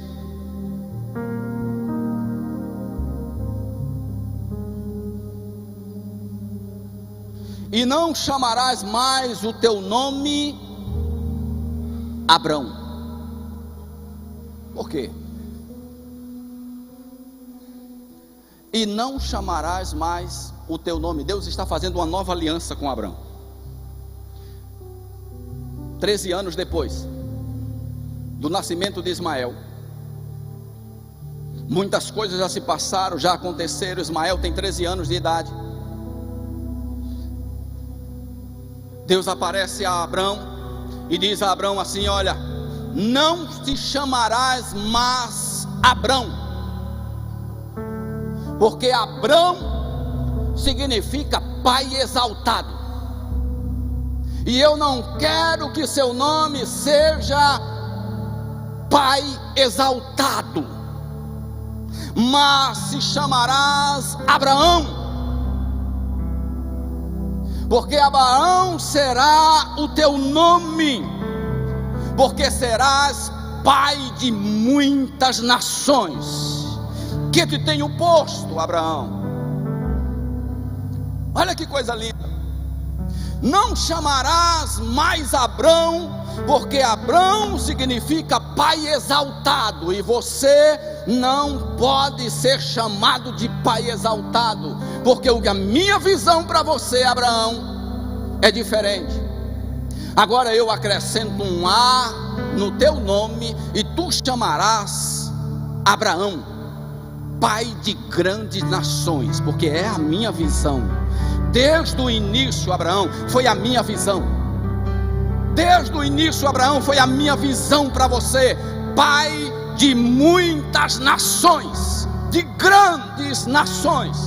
E não chamarás mais o teu nome Abrão. Por quê? E não chamarás mais o teu nome. Deus está fazendo uma nova aliança com Abrão. 13 anos depois do nascimento de Ismael, muitas coisas já se passaram, já aconteceram. Ismael tem 13 anos de idade. Deus aparece a Abrão e diz a Abrão assim: olha, não te chamarás mais Abrão, porque Abrão significa pai exaltado, e eu não quero que seu nome seja pai exaltado, mas se chamarás Abraão, porque Abraão será o teu nome, porque serás pai de muitas nações. Que te tenho posto, Abraão. Olha que coisa linda. Não chamarás mais Abrão, porque Abrão significa pai exaltado, e você não pode ser chamado de pai exaltado, porque a minha visão para você, Abraão, é diferente. Agora eu acrescento um A no teu nome, e tu chamarás Abraão, pai de grandes nações, porque é a minha visão. Desde o início, Abraão, foi a minha visão. Desde o início, Abraão, foi a minha visão para você, pai de muitas nações, de grandes nações.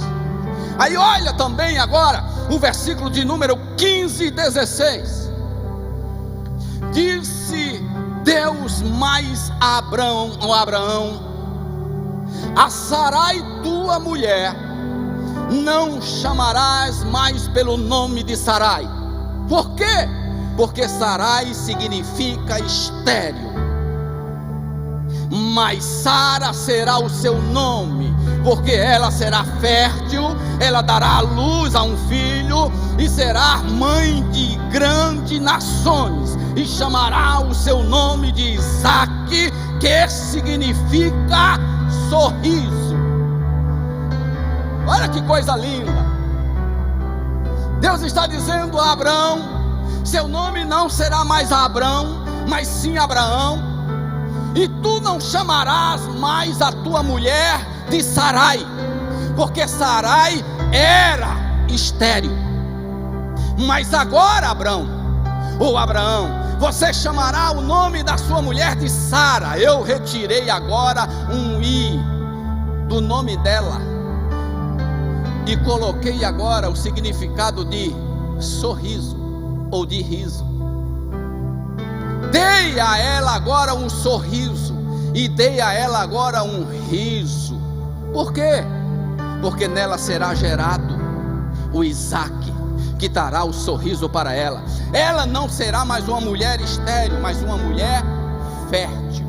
Aí olha também agora o versículo de número 15 e 16. Disse Deus mais a Abraão: a Sarai tua mulher não chamarás mais pelo nome de Sarai. Por quê? Porque Sarai significa estéril, mas Sara será o seu nome, porque ela será fértil, ela dará à luz a um filho, e será mãe de grandes nações, e chamará o seu nome de Isaque, que significa sorriso. Olha que coisa linda. Deus está dizendo a Abraão: seu nome não será mais Abrão, mas sim Abraão. E tu não chamarás mais a tua mulher de Sarai, porque Sarai era estéril. Mas agora, Abraão, você chamará o nome da sua mulher de Sara. Eu retirei agora um i do nome dela e coloquei agora o significado de sorriso ou de riso. Dei a ela agora um sorriso e dei a ela agora um riso. Por quê? Porque nela será gerado o Isaque, que dará o sorriso para ela. Ela não será mais uma mulher estéril, mas uma mulher fértil.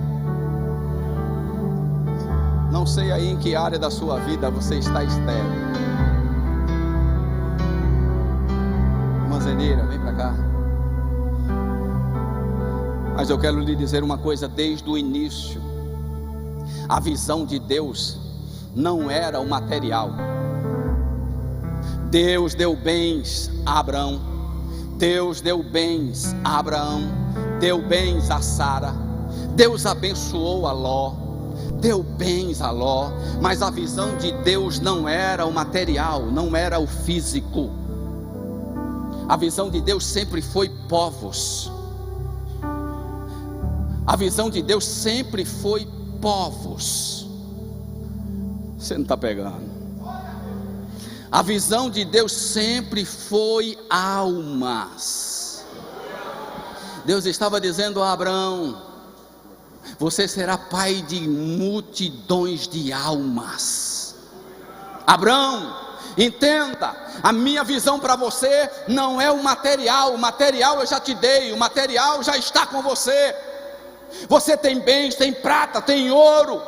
Não não sei aí em que área da sua vida você está estéril. Irmã Zeneira, vem para cá. Mas eu quero lhe dizer uma coisa desde o início. A visão de Deus não era o material. Deus deu bens a Abraão, Deus deu bens a Abraão, deu bens a Sara, Deus abençoou a Ló, deu bens a Ló, mas a visão de Deus não era o material, não era o físico. A visão de Deus sempre foi povos. A visão de Deus sempre foi povos. Você não está pegando. A visão de Deus sempre foi almas. Deus estava dizendo a Abraão: você será pai de multidões de almas. Abraão, entenda, a minha visão para você não é o material eu já te dei, o material já está com você. Você tem bens, tem prata, tem ouro,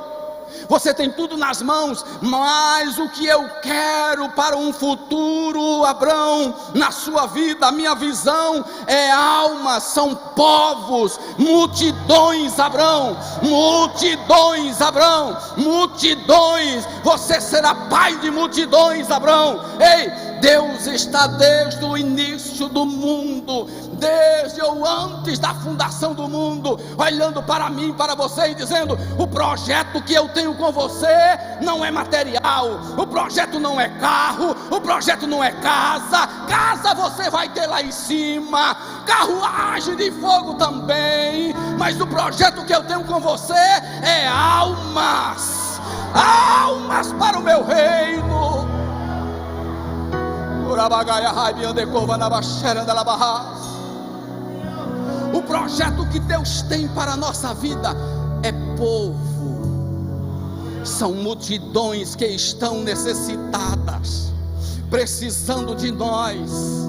você tem tudo nas mãos, mas o que eu quero para um futuro, Abraão, na sua vida, a minha visão é almas, são povos, multidões, Abraão, multidões, Abraão, multidões. Você será pai de multidões, Abraão. Ei, Deus está desde o início do mundo, desde ou antes da fundação do mundo, olhando para mim, para você e dizendo: o projeto que eu tenho com você não é material, o projeto não é carro, o projeto não é casa. Casa você vai ter lá em cima, carruagem de fogo também, mas o projeto que eu tenho com você é almas, almas para o meu reino. O projeto que Deus tem para a nossa vida é povo, são multidões que estão necessitadas, precisando de nós.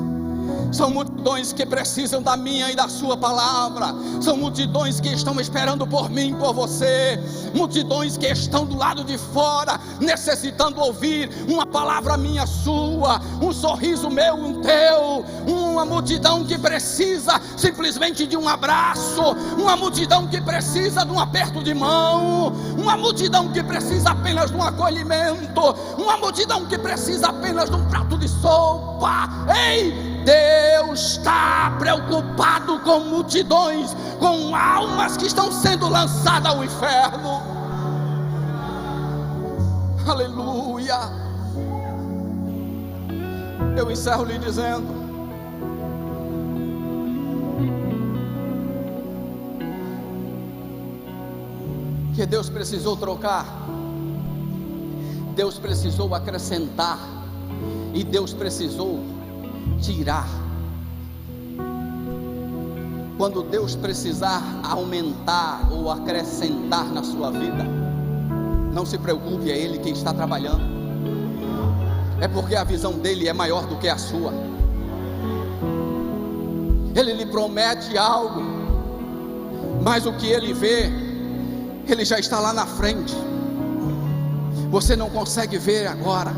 São multidões que precisam da minha e da sua palavra. São multidões que estão esperando por mim, por você. Multidões que estão do lado de fora, necessitando ouvir uma palavra minha, sua, um sorriso meu, um teu. Uma multidão que precisa simplesmente de um abraço. Uma multidão que precisa de um aperto de mão. Uma multidão que precisa apenas de um acolhimento. Uma multidão que precisa apenas de um prato de sopa. Ei! Deus está preocupado com multidões, com almas que estão sendo lançadas ao inferno. Aleluia. Eu encerro lhe dizendo: que Deus precisou trocar, Deus precisou acrescentar, e Deus precisou tirar. Quando Deus precisar aumentar ou acrescentar na sua vida, não se preocupe, é Ele quem está trabalhando. É porque a visão dele é maior do que a sua. Ele lhe promete algo, mas o que ele vê, ele já está lá na frente. Você não consegue ver agora.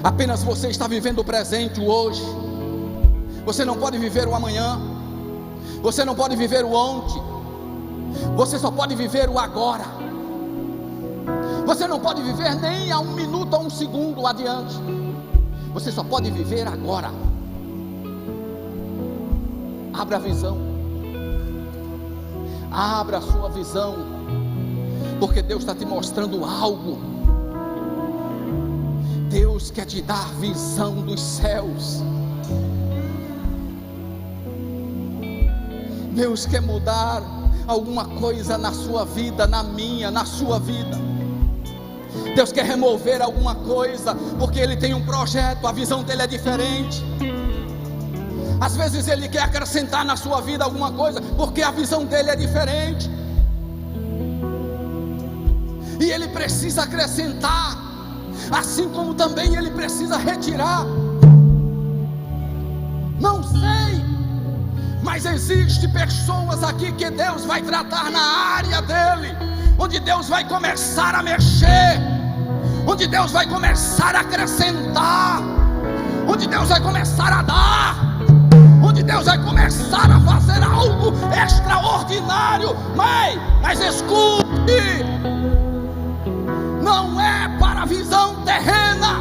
Apenas você está vivendo o presente, o hoje. Você não pode viver o amanhã. Você não pode viver o ontem. Você só pode viver o agora. Você não pode viver nem a 1 minuto ou 1 segundo adiante. Você só pode viver agora. Abra a visão. Abra a sua visão. Porque Deus está te mostrando algo. Deus quer te dar visão dos céus. Deus quer mudar alguma coisa na sua vida, na minha, na sua vida. Deus quer remover alguma coisa, porque Ele tem um projeto, a visão dele é diferente. Às vezes Ele quer acrescentar na sua vida alguma coisa, porque a visão dele é diferente. E Ele precisa acrescentar, assim como também Ele precisa retirar. Não sei, mas existem pessoas aqui que Deus vai tratar na área dele, onde Deus vai começar a mexer, onde Deus vai começar a acrescentar, onde Deus vai começar a dar, onde Deus vai começar a fazer algo extraordinário. Mas escute, não é para a visão terrena,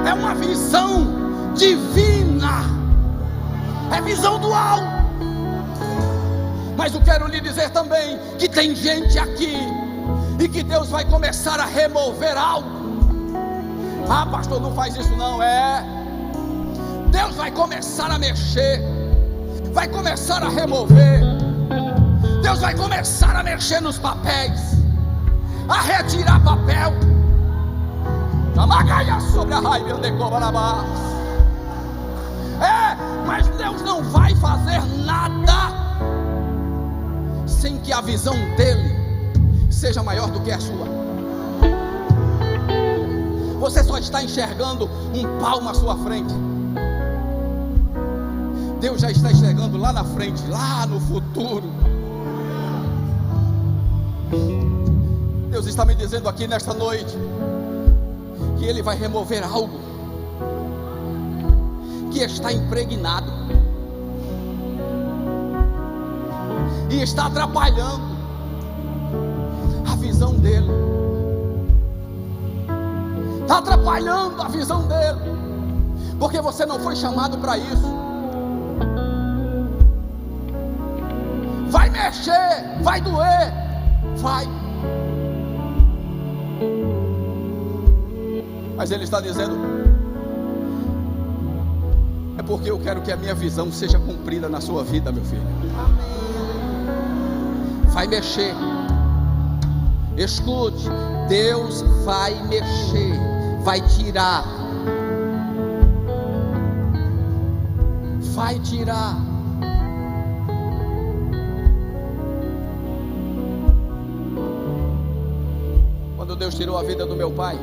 é uma visão divina, é visão do alto. Mas eu quero lhe dizer também que tem gente aqui e que Deus vai começar a remover algo. Ah, pastor, não faz isso não. Deus vai começar a mexer, vai começar a remover. Deus vai começar a mexer nos papéis, a retirar papel. Sobre a raiva de Cobarabás. Mas Deus não vai fazer nada sem que a visão dele seja maior do que a sua. Você só está enxergando um palmo à sua frente. Deus já está enxergando lá na frente, lá no futuro. Deus está me dizendo aqui nesta noite que Ele vai remover algo que está impregnado e está atrapalhando a visão dele, está atrapalhando a visão dele, porque você não foi chamado para isso. Vai mexer, vai doer, vai. Mas Ele está dizendo: é porque eu quero que a minha visão seja cumprida na sua vida, meu filho. Vai mexer. Escute, Deus vai mexer, vai tirar, vai tirar. Quando Deus tirou a vida do meu pai,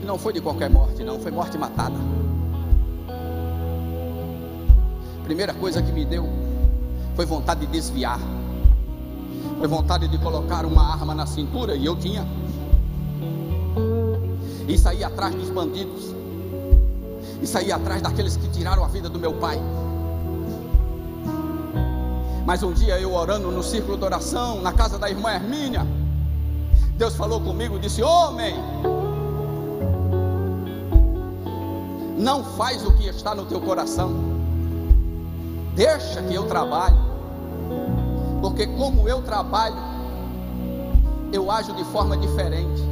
não foi de qualquer morte, não, foi morte matada. Primeira coisa que me deu foi vontade de desviar, foi vontade de colocar uma arma na cintura, e eu tinha, e sair atrás dos bandidos, e sair atrás daqueles que tiraram a vida do meu pai. Mas um dia eu orando no círculo de oração, na casa da irmã Hermínia, Deus falou comigo e disse: homem, não faz o que está no teu coração, deixa que eu trabalhe, porque como eu trabalho, eu ajo de forma diferente.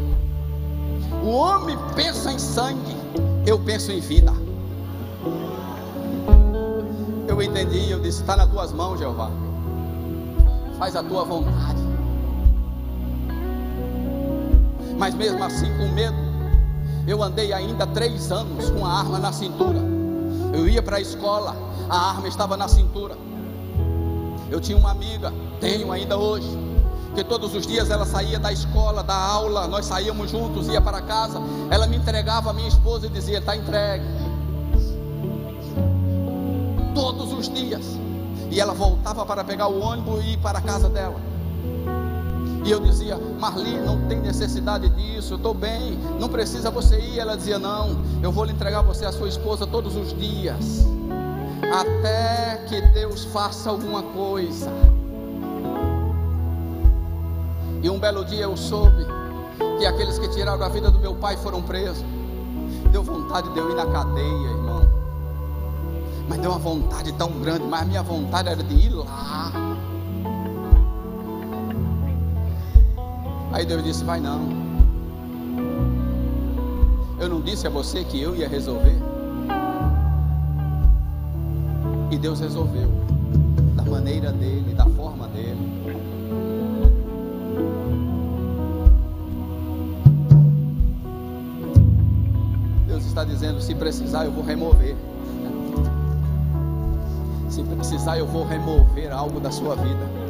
O homem pensa em sangue, eu penso em vida. Eu entendi, eu disse: está nas tuas mãos, Jeová, faz a tua vontade. Mas mesmo assim, com medo, eu andei ainda 3 anos com a arma na cintura. Eu ia para a escola, a arma estava na cintura. Eu tinha uma amiga, tenho ainda hoje, que todos os dias ela saía da escola, da aula, nós saíamos juntos, ia para casa, ela me entregava a minha esposa e dizia: está entregue. Todos os dias. E ela voltava para pegar o ônibus e ir para a casa dela. E eu dizia: Marli, não tem necessidade disso, eu estou bem, não precisa você ir. Ela dizia: não, eu vou lhe entregar você a sua esposa todos os dias, até que Deus faça alguma coisa. E um belo dia eu soube que aqueles que tiraram a vida do meu pai foram presos. Deu vontade de eu ir na cadeia, irmão, mas deu uma vontade tão grande, mas a minha vontade era de ir lá. Aí Deus disse: vai não. Eu não disse a você que eu ia resolver? E Deus resolveu, da maneira dele, da forma dele. Deus está dizendo: se precisar eu vou remover. Se precisar eu vou remover algo da sua vida,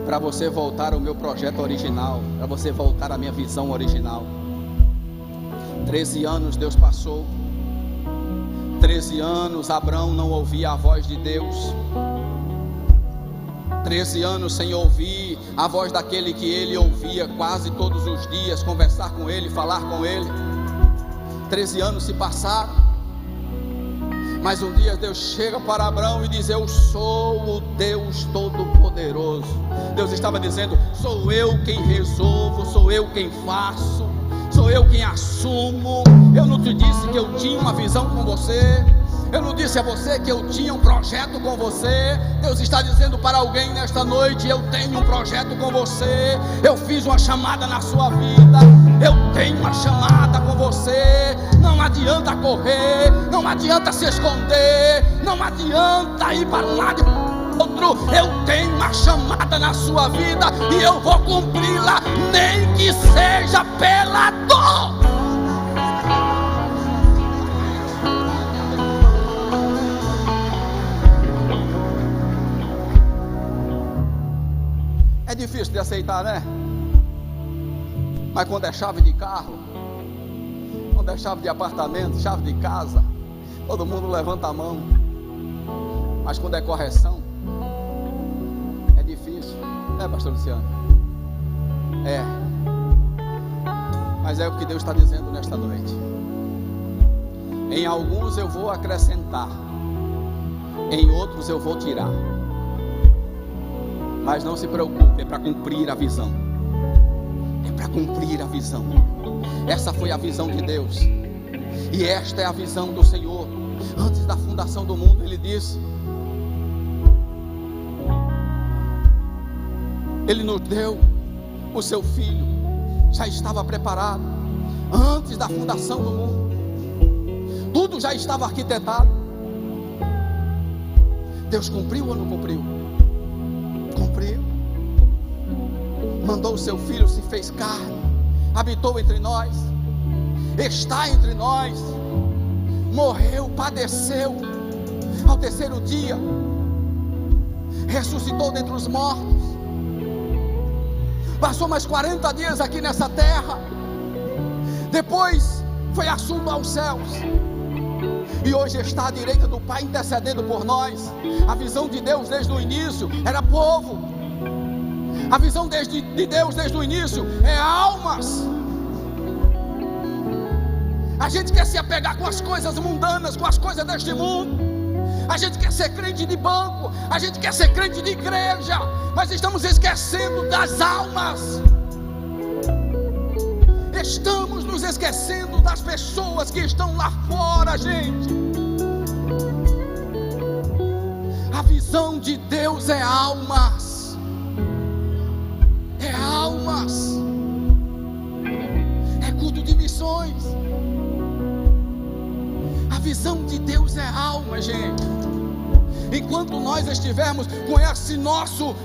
para você voltar ao meu projeto original, para você voltar à minha visão original. 13 anos Deus passou, 13 anos Abraão não ouvia a voz de Deus, 13 anos sem ouvir a voz daquele que ele ouvia quase todos os dias, conversar com ele, falar com ele. 13 anos se passaram, mas um dia Deus chega para Abraão e diz: eu sou o Deus Todo-Poderoso. Deus estava dizendo: sou eu quem resolvo, sou eu quem faço, sou eu quem assumo. Eu não te disse que eu tinha uma visão com você? Eu não disse a você que eu tinha um projeto com você? Deus está dizendo para alguém nesta noite: eu tenho um projeto com você. Eu fiz uma chamada na sua vida. Eu tenho uma chamada com você. Não adianta correr, não adianta se esconder, não adianta ir para um lado e para o outro. Eu tenho uma chamada na sua vida e eu vou cumpri-la, nem que seja pela dor. É difícil de aceitar, né? Mas quando é chave de carro, quando é chave de apartamento, chave de casa, todo mundo levanta a mão. Mas quando é correção, é difícil, né, pastor Luciano? É. Mas é o que Deus está dizendo nesta noite. Em alguns eu vou acrescentar, em outros eu vou tirar. Mas não se preocupe, é para cumprir a visão. É para cumprir a visão. Essa foi a visão de Deus. E esta é a visão do Senhor. Antes da fundação do mundo, Ele disse: Ele nos deu o seu Filho. Já estava preparado. Antes da fundação do mundo. Tudo já estava arquitetado. Deus cumpriu ou não cumpriu? Cumpriu. Mandou o seu Filho, se fez carne, habitou entre nós, está entre nós, morreu, padeceu, ao terceiro dia ressuscitou dentre os mortos, passou mais 40 dias aqui nessa terra, depois foi assunto aos céus, e hoje está à direita do Pai intercedendo por nós. A visão de Deus desde o início era povo. A visão de Deus desde o início é almas. A gente quer se apegar com as coisas mundanas, com as coisas deste mundo. A gente quer ser crente de banco, a gente quer ser crente de igreja, mas estamos esquecendo das almas. Estamos nos esquecendo das pessoas que estão lá fora, gente. A visão de Deus é almas. É almas. É culto de missões. A visão de Deus é alma, gente. Enquanto nós estivermos com esse nosso,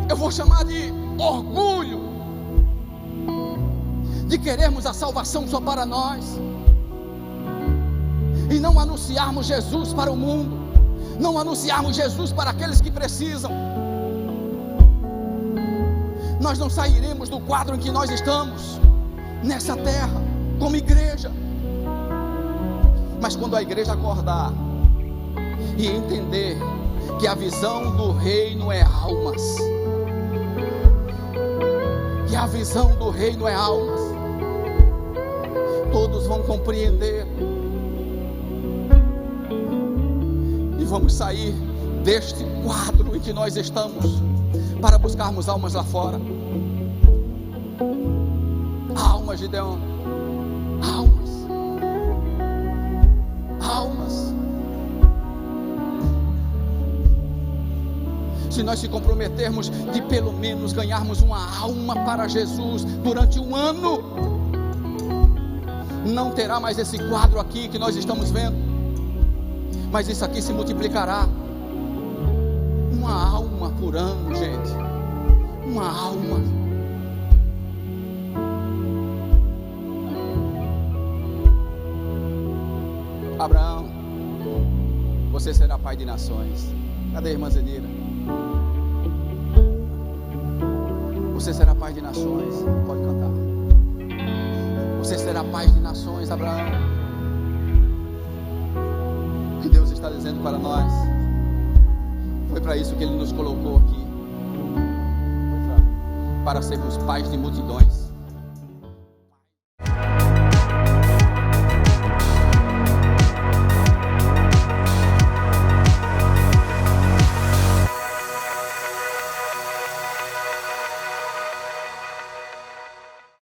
eu vou chamar de orgulho, de querermos a salvação só para nós, e não anunciarmos Jesus para o mundo, não anunciarmos Jesus para aqueles que precisam, nós não sairemos do quadro em que nós estamos, nessa terra, como igreja. Mas quando a igreja acordar e entender que a visão do reino é almas, que a visão do reino é almas, todos vão compreender e vamos sair deste quadro em que nós estamos para buscarmos almas lá fora. Almas, Gideon, almas, almas. Se nós se comprometermos de pelo menos ganharmos uma alma para Jesus durante um ano, não terá mais esse quadro aqui que nós estamos vendo, mas isso aqui se multiplicará. Uma alma por ano, gente. Uma alma. Abraão, você será pai de nações. Cadê a irmã Zenira? Você será pai de nações. Pode cantar. Você será pai de nações, Abraão. E Deus está dizendo para nós: para isso que Ele nos colocou aqui, para sermos pais de multidões.